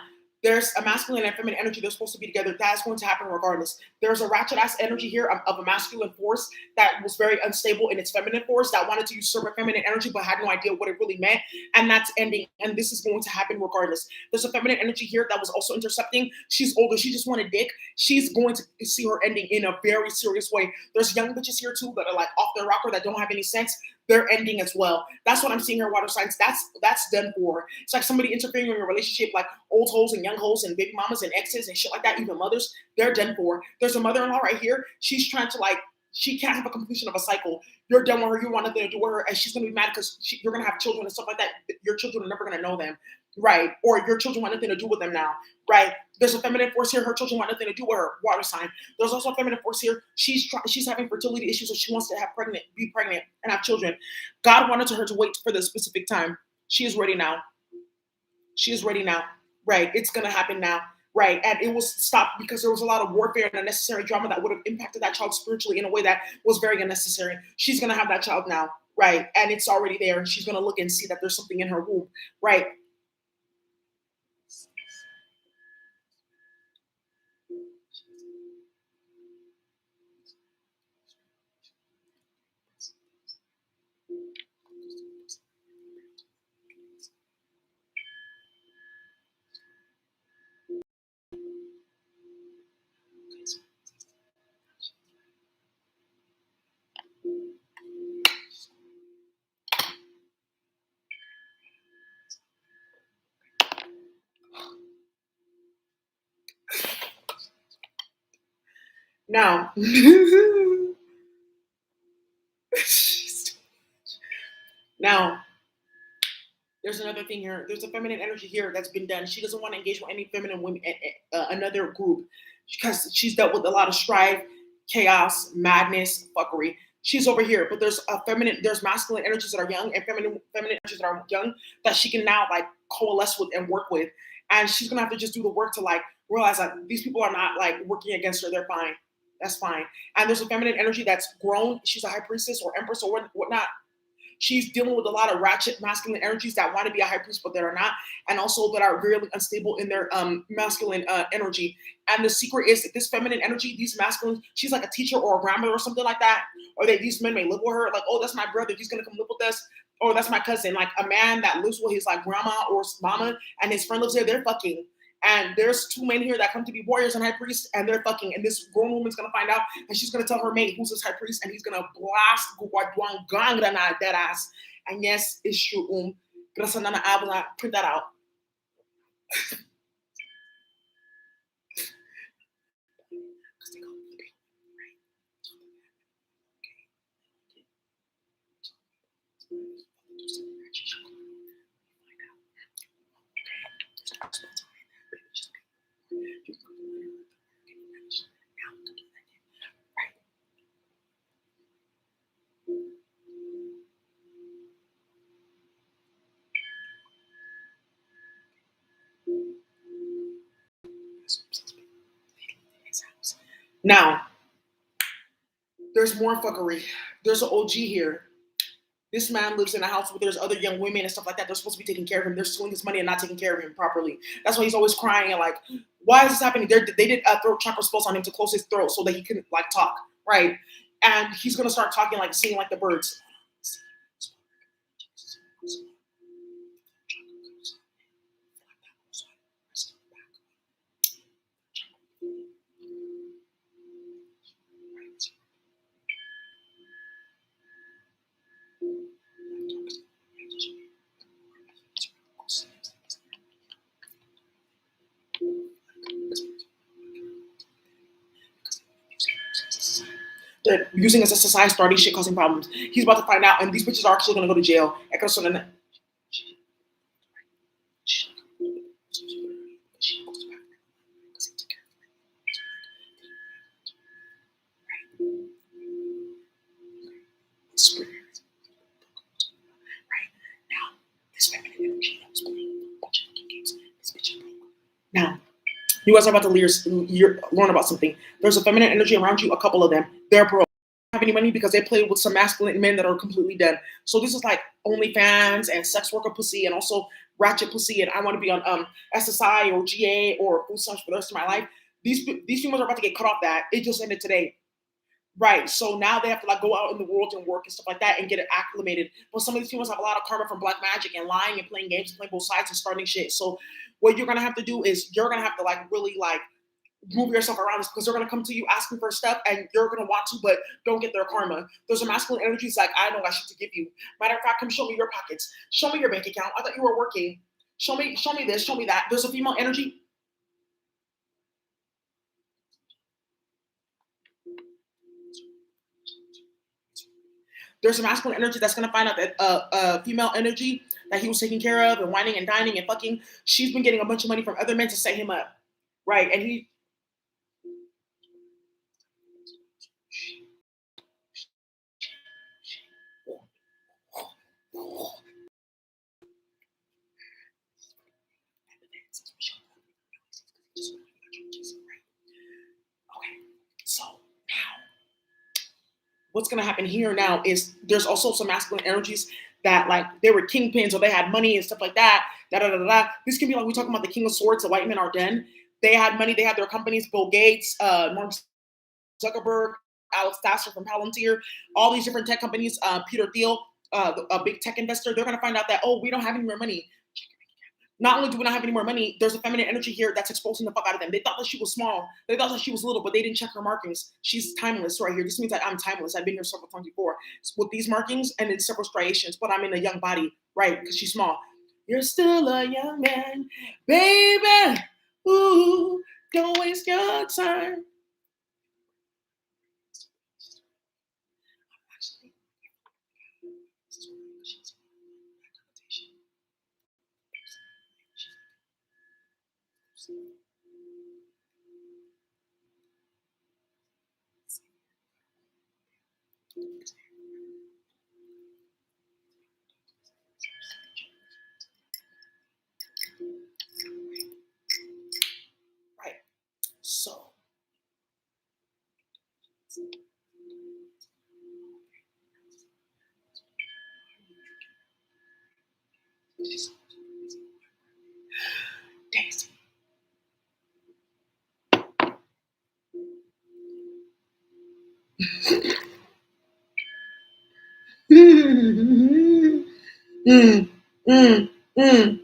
there's a masculine and feminine energy. They're supposed to be together. That's going to happen regardless. There's a ratchet ass energy here of a masculine force that was very unstable in its feminine force that wanted to usurp a feminine energy but had no idea what it really meant. And that's ending. And this is going to happen regardless. There's a feminine energy here that was also intercepting. She's older. She just wanted dick. She's going to see her ending in a very serious way. There's young bitches here too that are like off their rocker that don't have any sense. They're ending as well. That's what I'm seeing here, water signs. That's done for. It's like somebody interfering in your relationship, like old hoes and young hoes and baby mamas and exes and shit like that, even mothers. They're done for. There's a mother-in-law right here. She's trying to she can't have a completion of a cycle. You're done with her. You want nothing to do with her. And she's going to be mad because you're going to have children and stuff like that. Your children are never going to know them. Right. Or your children want nothing to do with them now. Right. There's a feminine force here. Her children want nothing to do with her. Water sign. There's also a feminine force here. She's having fertility issues, so she wants to be pregnant and have children. God wanted her to wait for the specific time. She is ready now. She is ready now. Right. It's going to happen now. Right. And it will stop because there was a lot of warfare and unnecessary drama that would have impacted that child spiritually in a way that was very unnecessary. She's going to have that child now. Right. And it's already there. She's going to look and see that there's something in her womb. Right. Now, now, there's another thing here. There's a feminine energy here that's been done. She doesn't want to engage with any feminine women, another group, because she's dealt with a lot of strife, chaos, madness, fuckery. She's over here, but there's masculine energies that are young and feminine energies that are young that she can now coalesce with and work with. And she's gonna have to just do the work to realize that these people are not working against her. They're fine. That's fine. And there's a feminine energy that's grown. She's a high priestess or empress or whatnot. She's dealing with a lot of ratchet masculine energies that want to be a high priest, but that are not, and also that are really unstable in their masculine energy. And the secret is that this feminine energy, these masculine, she's like a teacher or a grandmother or something like that. Or these men may live with her, like, oh, that's my brother, he's gonna come live with us. Or that's my cousin, like a man that lives with his grandma or mama, and his friend lives there. They're fucking. And there's two men here that come to be warriors and high priests, and they're fucking. And this grown woman's gonna find out, and she's gonna tell her mate who's this high priest, and he's gonna blast that ass. And yes, it's true. Print that out. Now, there's more fuckery. There's an OG here. This man lives in a house where there's other young women and stuff like that. They're supposed to be taking care of him. They're stealing his money and not taking care of him properly. That's why he's always crying and why is this happening? They did throat chakra spells on him to close his throat so that he couldn't talk, right? And he's gonna start talking singing like the birds. using us as a society, starting shit, causing problems. He's about to find out, and these bitches are actually gonna go to jail. Now, you guys are about to learn about something. There's a feminine energy around you, a couple of them. They're broke. They don't have any money because they played with some masculine men that are completely dead. So this is like OnlyFans and sex worker pussy and also ratchet pussy. And I want to be on SSI or GA or food stamps for the rest of my life. These females are about to get cut off that. It just ended today. Right. So now they have to like go out in the world and work and stuff like that and get it acclimated. But some of these females have a lot of karma from black magic and lying and playing games and playing both sides and starting shit. So what you're gonna have to do is you're gonna have to like really like move yourself around this because they're gonna come to you asking for stuff and you're gonna want to, but don't get their karma. Those are masculine energies like I know I should to give you. Matter of fact, come show me your pockets. Show me your bank account. I thought you were working. Show me this, show me that. There's a female energy. There's a masculine energy that's gonna find out that female energy that he was taking care of and whining and dining and fucking, she's been getting a bunch of money from other men to set him up, right? And he. Okay, so now what's gonna happen here now is there's also some masculine energies that like they were kingpins or they had money and stuff like that. Da da da da. This can be like we talking about the King of Swords, the white men are den. They had money, they had their companies, Bill Gates, Mark Zuckerberg, Alex Dasser from Palantir, all these different tech companies, Peter Thiel, a big tech investor. They're gonna find out that we don't have any more money. Not only do we not have any more money, there's a feminine energy here that's exposing the fuck out of them. They thought that she was small. They thought that she was little, but they didn't check her markings. She's timeless right here. This means that I'm timeless. I've been here several times before with these markings and in several striations, but I'm in a young body, right? Because she's small. You're still a young man, baby. Ooh, don't waste your time. Right. So Daisy. mm, mm.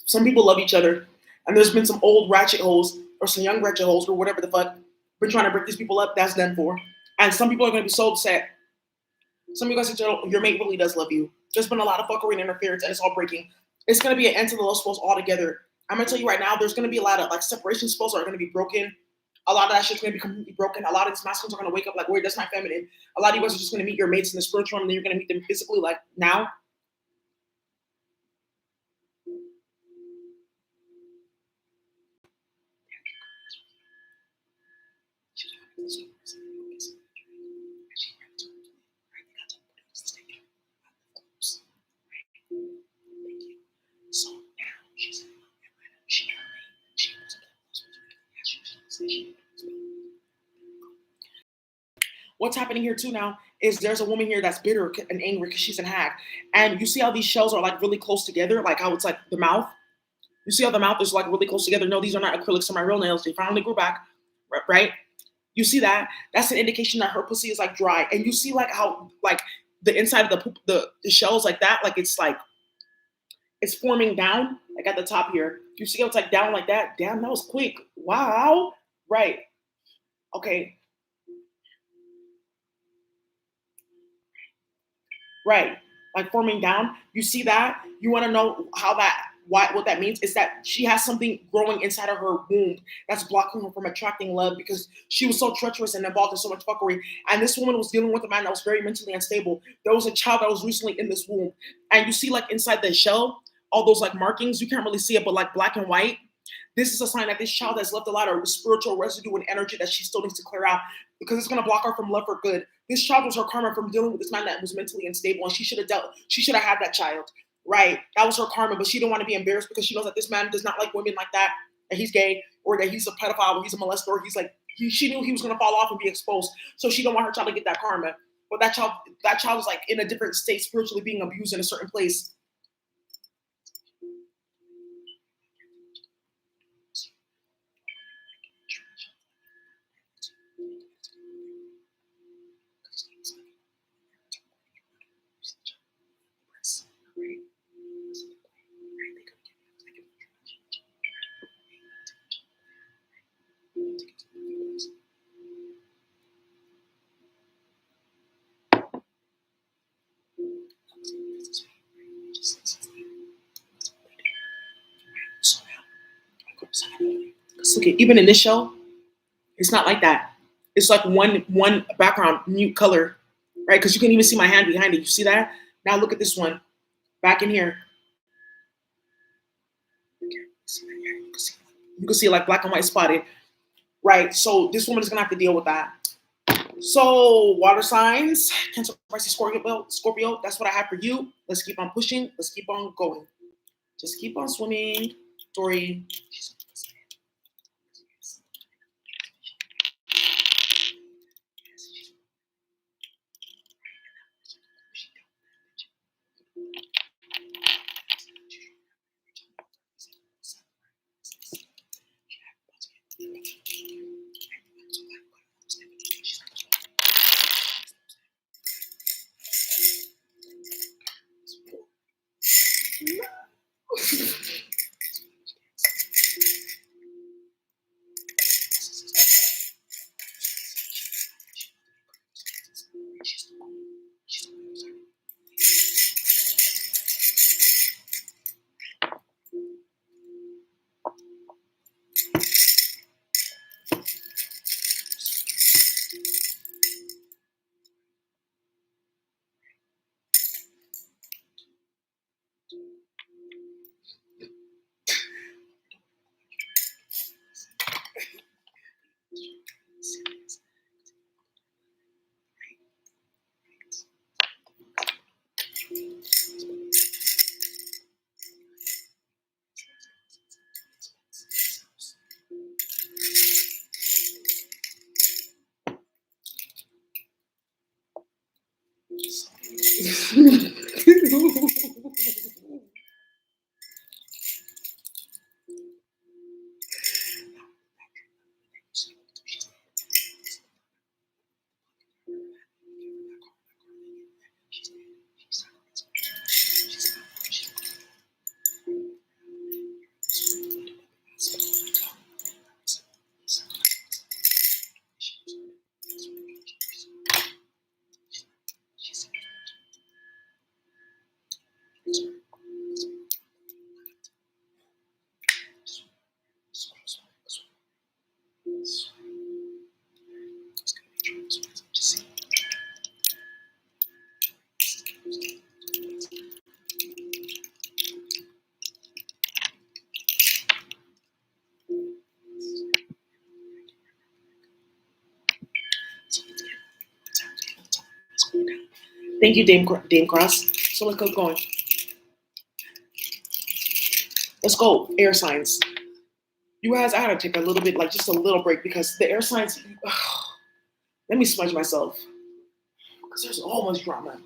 Some people love each other, and there's been some old ratchet holes or some young ratchet holes or whatever the fuck been trying to break these people up. That's done for, and some people are going to be so upset. Some of you guys say your mate really does love you. There's been a lot of fuckery and interference, and it's all breaking. It's going to be an end to the love spells altogether. I'm going to tell you right now, there's going to be a lot of like separation spells are going to be broken. A lot of that shit's going to be completely broken. A lot of these masculines are going to wake up like, wait, that's my feminine. A lot of you guys are just going to meet your mates in the spiritual realm, and then you're going to meet them physically like now. So now what's happening here too now is there's a woman here that's bitter and angry because she's an hag. And you see how these shells are like really close together, like how it's like the mouth. You see how the mouth is like really close together. No, these are not acrylics, they're my real nails. They finally grew back, right? You see that? That's an indication that her pussy is like dry. And you see like how like the inside of the shells like that, like it's forming down, like at the top here. You see how it's like down like that? Damn, that was quick. Wow. Right. Okay. Right. Like forming down. You see that? You want to know how that what that means is that she has something growing inside of her womb that's blocking her from attracting love because she was so treacherous and involved in so much fuckery. And this woman was dealing with a man that was very mentally unstable. There was a child that was recently in this womb. And you see like inside the shell, all those like markings, you can't really see it, but like black and white. This is a sign that this child has left a lot of spiritual residue and energy that she still needs to clear out because it's going to block her from love for good. This child was her karma from dealing with this man that was mentally unstable, and she should have had that child. Right. That was her karma, but she didn't want to be embarrassed because she knows that this man does not like women like that he's gay, or that he's a pedophile, or he's a molester, or he's like, she knew he was going to fall off and be exposed. So she don't want her child to get that karma. But that child is like in a different state, spiritually being abused in a certain place. Look at even in this show, it's not like that. It's like one background, mute color, right? Because you can even see my hand behind it. You see that? Now look at this one back in here. You can see like black and white spotted, right? So this woman is gonna have to deal with that. So water signs, Cancer, Pisces, Scorpio. That's what I have for you. Let's keep on pushing. Let's keep on going. Just keep on swimming, Tori. Thank you, Dame Cross. So let's keep going. Let's go, air signs. You guys, I had to take a little bit, like just a little break because the air signs, let me smudge myself because there's almost drama.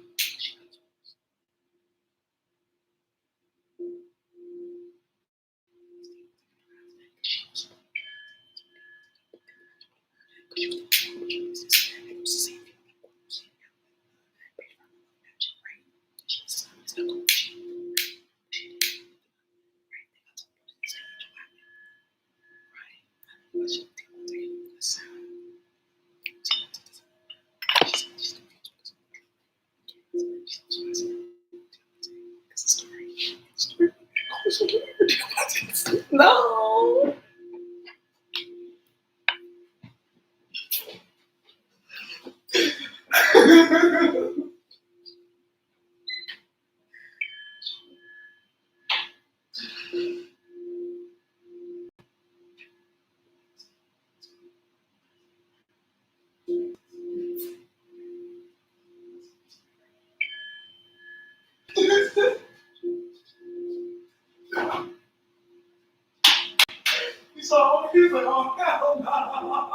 So he's like, oh hell no.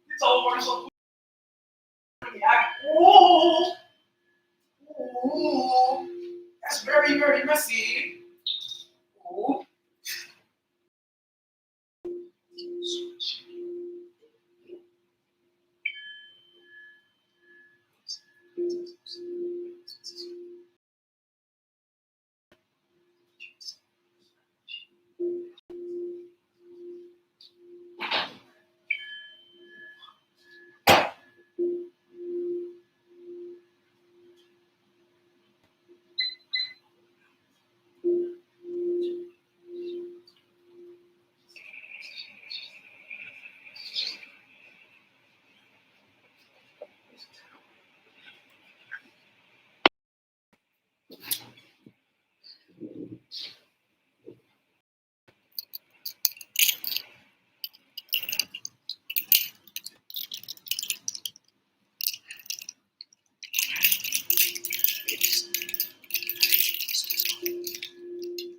It's over. So oh, oh, that's very, very messy. Oh.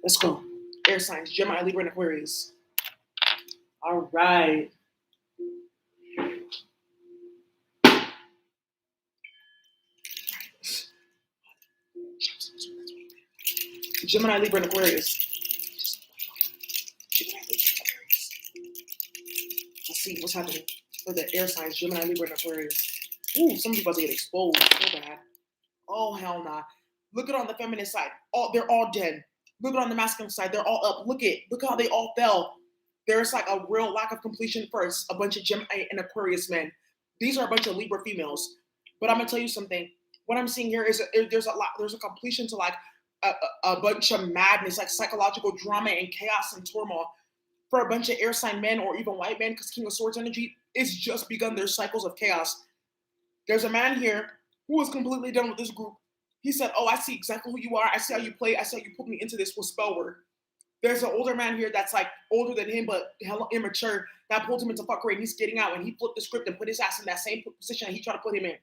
Let's go. Air signs, Gemini, Libra, and Aquarius. All right. Gemini, Libra, and Aquarius. Gemini, Libra, and Aquarius. Let's see what's happening for the air signs, Gemini, Libra, and Aquarius. Ooh, some people about to get exposed. So bad. Oh, hell nah. Look at on the feminine side. They're all dead. Look at on the masculine side. They're all up. Look how they all fell. There's like a real lack of completion first. A bunch of Gemini and Aquarius men. These are a bunch of Libra females. But I'm gonna tell you something. What I'm seeing here is there's a completion to like a bunch of madness, like psychological drama and chaos and turmoil for a bunch of air sign men or even white men, because King of Swords energy is just begun their cycles of chaos. There's a man here who was completely done with this group. He said, oh, I see exactly who you are. I see how you play. I see how you put me into this with spell word. There's an older man here that's like older than him, but hella immature, that pulled him into fuckery, and he's getting out, and he flipped the script and put his ass in that same position that he tried to put him in.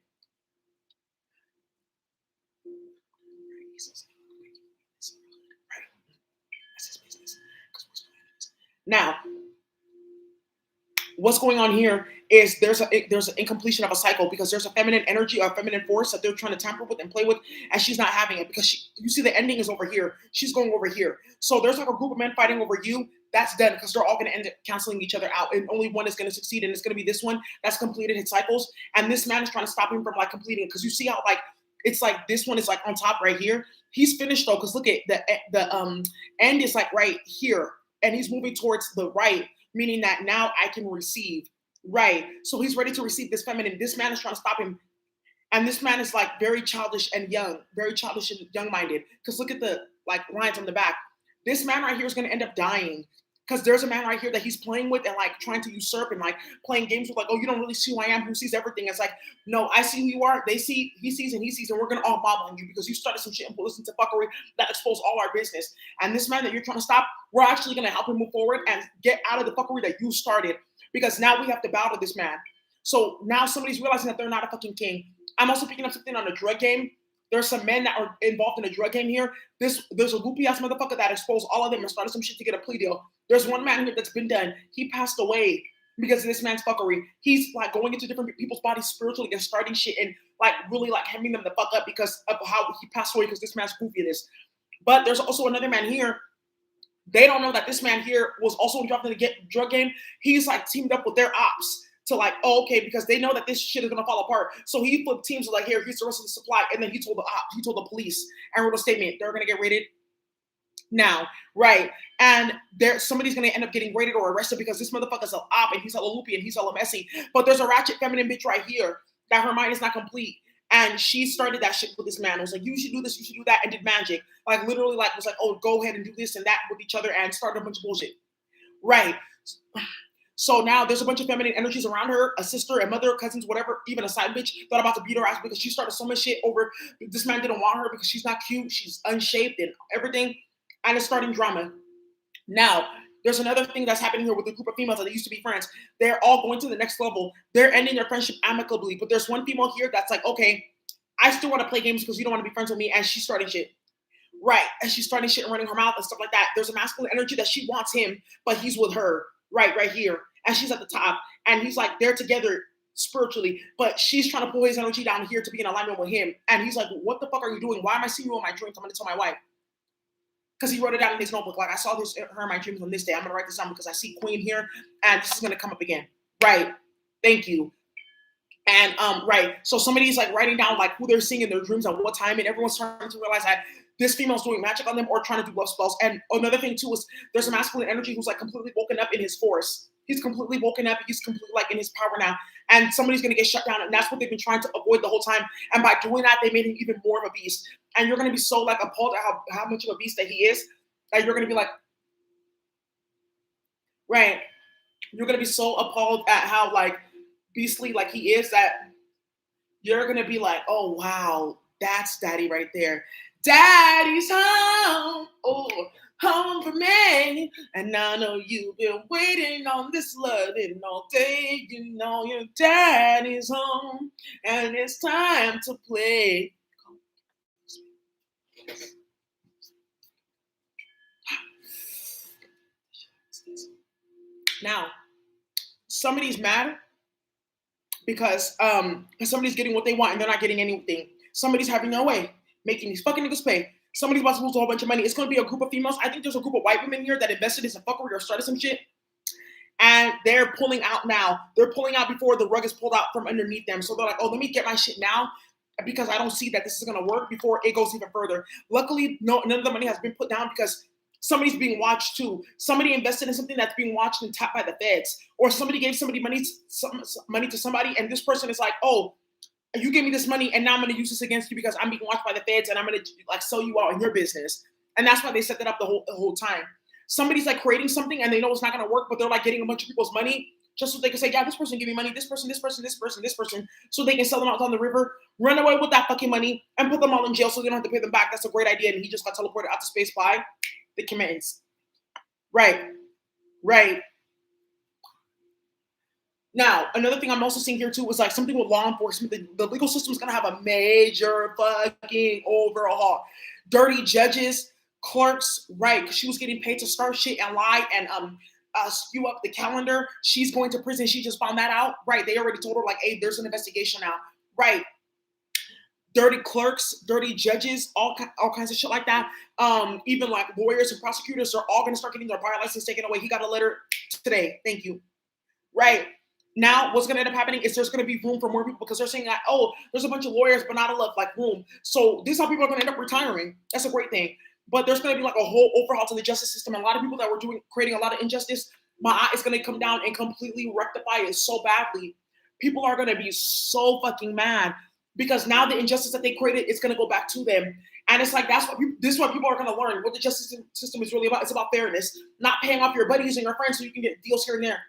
Now, what's going on here is there's an incompletion of a cycle, because there's a feminine energy or a feminine force that they're trying to tamper with and play with, and she's not having it, because you see the ending is over here. She's going over here. So there's like a group of men fighting over you. That's done, because they're all going to end up canceling each other out, and only one is going to succeed, and it's going to be this one that's completed his cycles, and this man is trying to stop him from like completing it, because you see how like it's like this one is like on top right here. He's finished though, because look at the end is like right here, and he's moving towards the right, meaning that now I can receive. Right. So he's ready to receive this feminine. This man is trying to stop him. And this man is like very childish and young, very childish and young-minded. Because look at the like lines on the back. This man right here is going to end up dying. Because there's a man right here that he's playing with and like trying to usurp and like playing games with, like, oh, you don't really see who I am, who sees everything. It's like, no, I see who you are. They see, he sees, and we're going to all bob on you because you started some shit and put us into fuckery that exposed all our business. And this man that you're trying to stop, we're actually going to help him move forward and get out of the fuckery that you started, because now we have to bow to this man. So now somebody's realizing that they're not a fucking king. I'm also picking up something on the drug game. There's some men that are involved in the drug game here. There's a loopy ass motherfucker that exposed all of them and started some shit to get a plea deal. There's one man here that's been done. He passed away because of this man's fuckery. He's like going into different people's bodies spiritually and starting shit and like really like hemming them the fuck up because of how he passed away, because this man's goofiness. But there's also another man here. They don't know that this man here was also involved in the drug game. He's like teamed up with their ops to like, oh, okay, because they know that this shit is gonna fall apart. So he flipped teams like, here's the rest of the supply, and then he told the police and wrote a statement. They're gonna get raided now, right? And somebody's gonna end up getting raided or arrested because this motherfucker's an op and he's hella loopy and he's hella messy. But there's a ratchet feminine bitch right here that her mind is not complete. And she started that shit with this man. It was like, you should do this, you should do that, and did magic. Like literally like was like, oh, go ahead and do this and that with each other and started a bunch of bullshit. Right. So now there's a bunch of feminine energies around her, a sister, a mother, cousins, whatever, even a side bitch that about to beat her ass because she started so much shit over this man didn't want her because she's not cute, she's unshaped and everything. And it's starting drama. Now, there's another thing that's happening here with a group of females that used to be friends. They're all going to the next level. They're ending their friendship amicably. But there's one female here that's like, okay, I still want to play games because you don't want to be friends with me. And she's starting shit. Right. And she's starting shit and running her mouth and stuff like that. There's a masculine energy that she wants him, but he's with her. Right here. And she's at the top. And he's like, they're together spiritually. But she's trying to pull his energy down here to be in alignment with him. And he's like, what the fuck are you doing? Why am I seeing you in my dreams? I'm going to tell my wife. Because he wrote it down in his notebook. Like, I saw this her in my dreams on this day. I'm going to write this down because I see Queen here. And this is going to come up again. Right. Thank you. And right, so somebody's like writing down like who they're seeing in their dreams at what time, and everyone's starting to realize that this female's doing magic on them or trying to do love spells. And another thing too is there's a masculine energy who's like completely woken up in his force. He's completely woken up. He's completely like in his power now, and somebody's gonna get shut down, and that's what they've been trying to avoid the whole time. And by doing that, they made him even more of a beast. And you're gonna be so like appalled at how much of a beast that he is, that you're gonna be like, right, you're gonna be so appalled at how like beastly like he is that you're gonna be like, oh wow, that's daddy right there. Daddy's home, oh, home for me. And I know you've been waiting on this loving all day. You know your daddy's home, and it's time to play. Now, somebody's mad because somebody's getting what they want and they're not getting anything. Somebody's having their way, making these fucking niggas pay. Somebody's about to lose a whole bunch of money. It's going to be a group of females. I think there's a group of white women here that invested in some fuckery or started some shit. And they're pulling out now. They're pulling out before the rug is pulled out from underneath them. So they're like, oh, let me get my shit now because I don't see that this is going to work before it goes even further. Luckily, none of the money has been put down because somebody's being watched too. Somebody invested in something that's being watched and tapped by the feds. Or somebody gave somebody money to somebody, and this person is like, oh, you gave me this money and now I'm going to use this against you because I'm being watched by the feds and I'm going to like sell you out in your business. And that's why they set that up the whole time. Somebody's like creating something and they know it's not going to work, but they're like getting a bunch of people's money just so they can say, yeah, this person give me money, this person, so they can sell them out down the river, run away with that fucking money and put them all in jail so they don't have to pay them back. That's a great idea. And he just got teleported out to space by the commands. Right. Now, another thing I'm also seeing here too is like something with law enforcement. The legal system is going to have a major fucking overhaul. Dirty judges, clerks, right? Because she was getting paid to start shit and lie and skew up the calendar. She's going to prison. She just found that out. Right? They already told her like, hey, there's an investigation now. Right? Dirty clerks, dirty judges, all kinds of shit like that. Even like lawyers and prosecutors are all going to start getting their bar license taken away. He got a letter today. Thank you. Right. Now, what's going to end up happening is there's going to be room for more people because they're saying that, oh, there's a bunch of lawyers, but not enough like room. So this is how people are going to end up retiring. That's a great thing. But there's going to be like a whole overhaul to the justice system. And a lot of people that were creating a lot of injustice, my eye is going to come down and completely rectify it so badly. People are going to be so fucking mad because now the injustice that they created is going to go back to them. And it's like, this is what people are going to learn. What the justice system is really about. It's about fairness, not paying off your buddies and your friends so you can get deals here and there.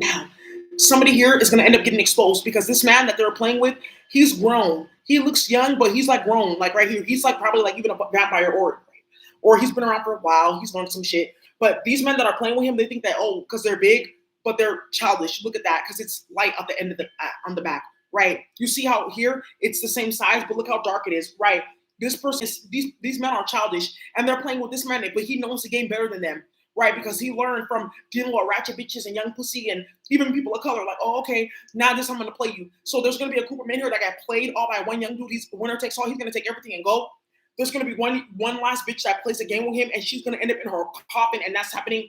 Now, somebody here is going to end up getting exposed because this man that they're playing with, he's grown. He looks young, but he's like grown. Like right here, he's like probably like even a vampire or he's been around for a while. He's learned some shit. But these men that are playing with him, they think that, oh, because they're big, but they're childish. Look at that, because it's light at the end of the on the back. Right? You see how here it's the same size, but look how dark it is. Right? This person, these men are childish, and they're playing with this man, but he knows the game better than them. Right? Because he learned from dealing with ratchet bitches and young pussy and even people of color. Like, oh, okay, now this I'm going to play you. So there's going to be a group of men here that got played all by one young dude. He's winner takes all. He's going to take everything and go. There's going to be one last bitch that plays a game with him, and she's going to end up in her coffin, and that's happening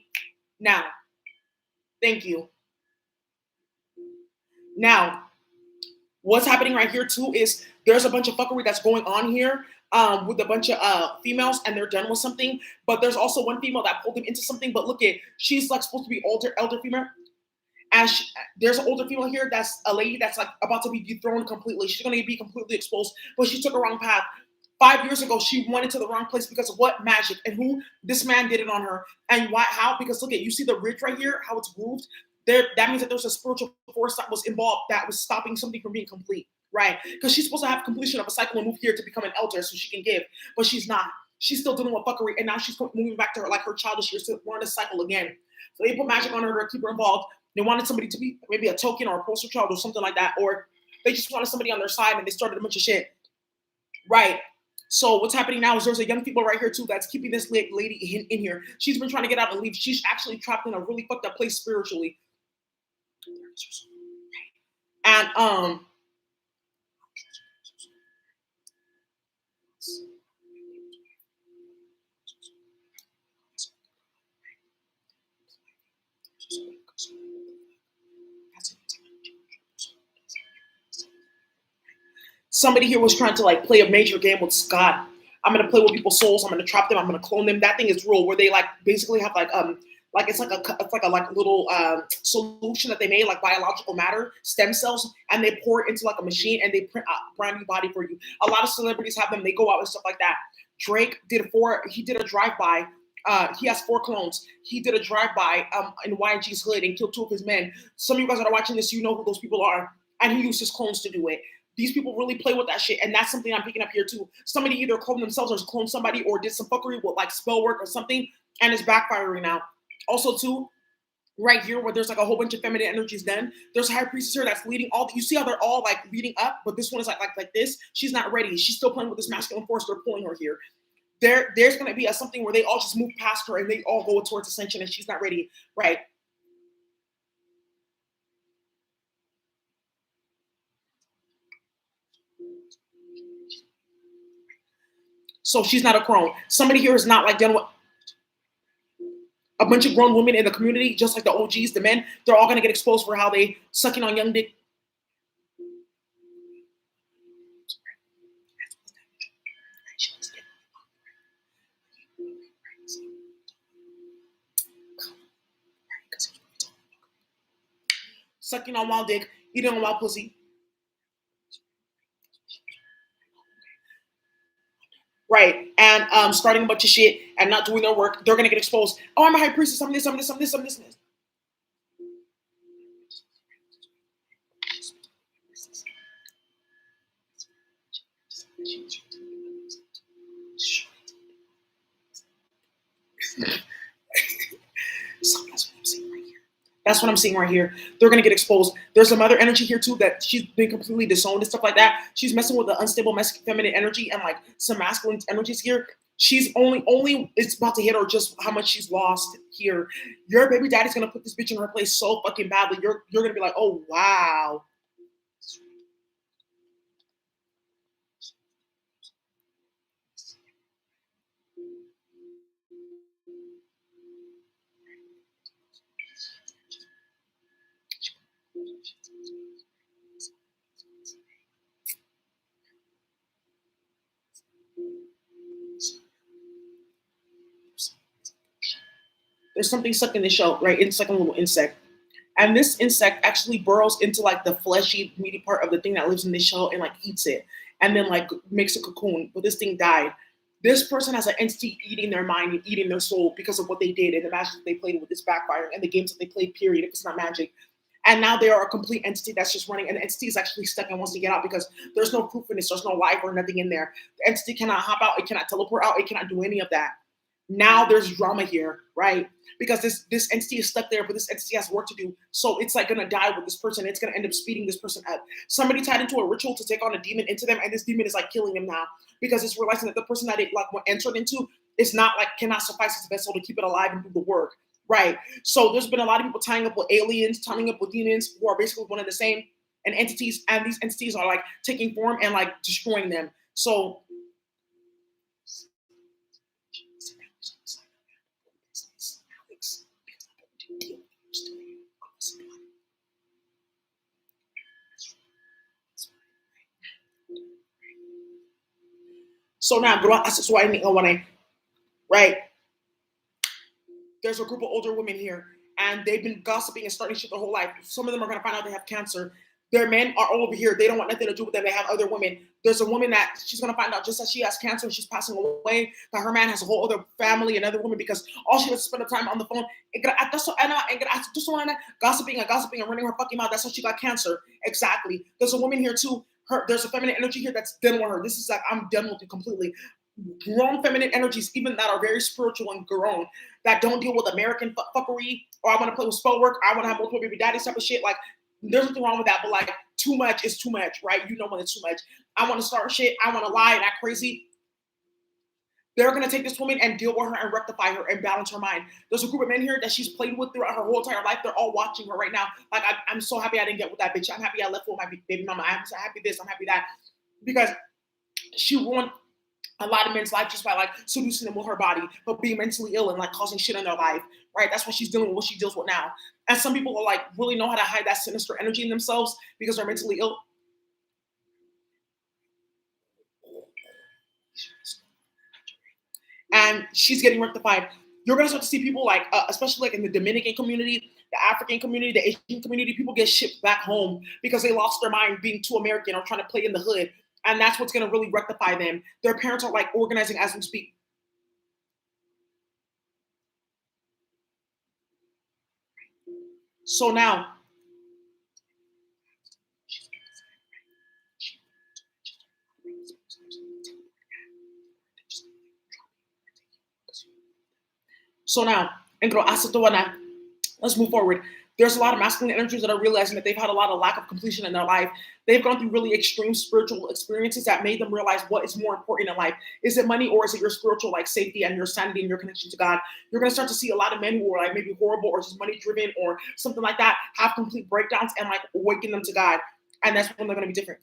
now. Thank you. Now, what's happening right here, too, is there's a bunch of fuckery that's going on here. with a bunch of females, and they're done with something. But there's also one female that pulled him into something. But look at, she's like supposed to be elder female. And there's an older female here that's a lady that's like about to be dethroned completely. She's going to be completely exposed, but she took a wrong path. 5 years ago, she went into the wrong place because of what? Magic. And who? This man did it on her. And why? How? Because look at, you see the ridge right here, how it's grooved? There, that means that there's a spiritual force that was involved that was stopping something from being complete, right? Because she's supposed to have completion of a cycle and move here to become an elder so she can give, but she's not. She's still dealing with fuckery, and now she's moving back to her like her childish years. So we're in a cycle again. So they put magic on her to keep her involved. They wanted somebody to be maybe a token or a poster child or something like that, or they just wanted somebody on their side and they started a bunch of shit, right? So what's happening now is there's a young people right here too that's keeping this lady in here. She's been trying to get out and leave. She's actually trapped in a really fucked up place spiritually. And somebody here was trying to like play a major game with God. I'm gonna play with people's souls. I'm gonna trap them. I'm gonna clone them. That thing is real, where they like basically have like it's like a like little solution that they made, like biological matter, stem cells, and they pour it into like a machine and they print a brand new body for you. A lot of celebrities have them. They go out and stuff like that. Drake did he did a drive by. He has 4 clones. He did a drive by in YG's hood and killed 2 of his men. Some of you guys that are watching this, you know who those people are, and he used his clones to do it. These people really play with that shit, and that's something I'm picking up here too. Somebody either cloned themselves or cloned somebody or did some fuckery with like spell work or something, and it's backfiring now. Also too, right here where there's like a whole bunch of feminine energies, then there's a high priestess here that's leading all. You see how they're all like leading up, but this one is like this. She's not ready. She's still playing with this masculine force. They're pulling her here. There's going to be something where they all just move past her and they all go towards ascension, and she's not ready, right? So she's not a crone. Somebody here is not like done with a bunch of grown women in the community, just like the OGs, the men. They're all going to get exposed for how they sucking on young dick. Sucking on wild dick, eating on wild pussy. Right. And starting a bunch of shit and not doing their work. They're going to get exposed. Oh, I'm a high priestess. I'm this, I'm this, I'm this, I'm this, I'm this. So that's what I'm seeing right here. That's what I'm seeing right here. They're gonna get exposed. There's some other energy here too that she's been completely disowned and stuff like that. She's messing with the unstable feminine energy and like some masculine energies here. She's only it's about to hit her just how much she's lost here. Your baby daddy's gonna put this bitch in her place so fucking badly. You're gonna be like, oh wow. There's something stuck in the shell, right? It's like a little insect. And this insect actually burrows into like the fleshy, meaty part of the thing that lives in the shell and like eats it and then like makes a cocoon. But this thing died. This person has an entity eating their mind and eating their soul because of what they did and the magic that they played with this backfire and the games that they played, period, if it's not magic. And now they are a complete entity that's just running, and the entity is actually stuck and wants to get out because there's no proof in this, there's no life or nothing in there. The entity cannot hop out, it cannot teleport out, it cannot do any of that. Now there's drama here, right? Because this entity is stuck there, but this entity has work to do. So it's like gonna die with this person. It's gonna end up speeding this person up. Somebody tied into a ritual to take on a demon into them, and this demon is like killing them now because it's realizing that the person that it like entered into is not like cannot suffice as a vessel to keep it alive and do the work, right? So there's been a lot of people tying up with aliens, tying up with demons who are basically one and the same, and entities, and these entities are like taking form and like destroying them. So So now, right? There's a group of older women here, and they've been gossiping and starting shit their whole life. Some of them are gonna find out they have cancer. Their men are all over here. They don't want nothing to do with them. They have other women. There's a woman that she's gonna find out just as she has cancer and she's passing away, that her man has a whole other family and other women because all she does is spend the time on the phone. Gossiping and gossiping and running her fucking mouth. That's how she got cancer. Exactly. There's a woman here too. There's a feminine energy here that's done with her. This is like, I'm done with it completely. Grown feminine energies, even that are very spiritual and grown, that don't deal with American fuckery, or I want to play with spell work, I want to have multiple baby daddies type of shit. Like, there's nothing wrong with that, but like, too much is too much, right? You know when it's too much. I want to start shit, I want to lie and act crazy. They're going to take this woman and deal with her and rectify her and balance her mind. There's a group of men here that she's played with throughout her whole entire life. They're all watching her right now. Like, I'm so happy I didn't get with that bitch. I'm happy I left with my baby mama. I'm so happy this, I'm happy that. Because she ruined a lot of men's life just by like seducing them with her body, but being mentally ill and like causing shit in their life, right? That's what she's dealing with, what she deals with now. And some people are like really know how to hide that sinister energy in themselves because they're mentally ill. And she's getting rectified. You're gonna start to see people like, especially like in the Dominican community, the African community, the Asian community, people get shipped back home because they lost their mind being too American or trying to play in the hood. And that's what's gonna really rectify them. Their parents are like organizing as we speak. So now, Andro, let's move forward. There's a lot of masculine energies that are realizing that they've had a lot of lack of completion in their life. They've gone through really extreme spiritual experiences that made them realize what is more important in life. Is it money or is it your spiritual like safety and your sanity and your connection to God? You're gonna start to see a lot of men who are like maybe horrible or just money driven or something like that have complete breakdowns and like awaken them to God. And that's when they're gonna be different.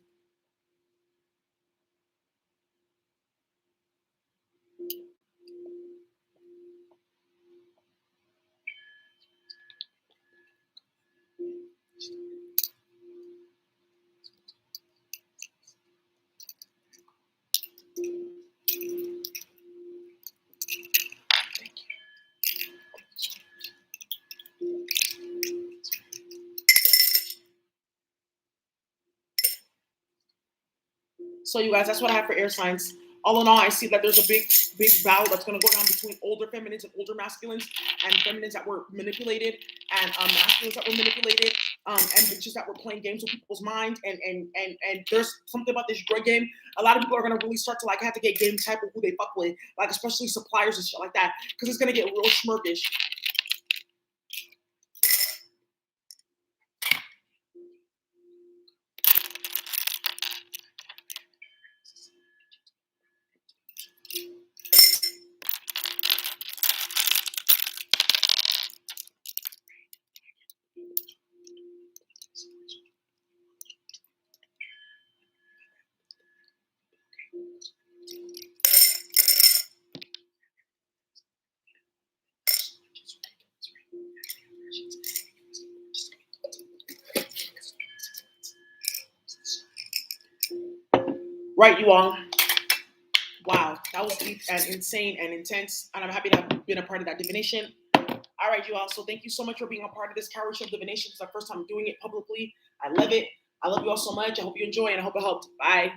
So you guys, that's what I have for air signs. All in all, I see that there's a big battle that's going to go down between older feminines and older masculines, and feminines that were manipulated, and masculines that were manipulated, and bitches that were playing games with people's minds. And there's something about this drug game. A lot of people are going to really start to like have to get game type of who they fuck with, like especially suppliers and shit like that, because it's going to get real schmirkish. Right, you all. Wow, that was deep and insane and intense. And I'm happy to have been a part of that divination. All right, you all. So thank you so much for being a part of this Coward Show Divination. It's our first time doing it publicly. I love it. I love you all so much. I hope you enjoy and I hope it helped. Bye.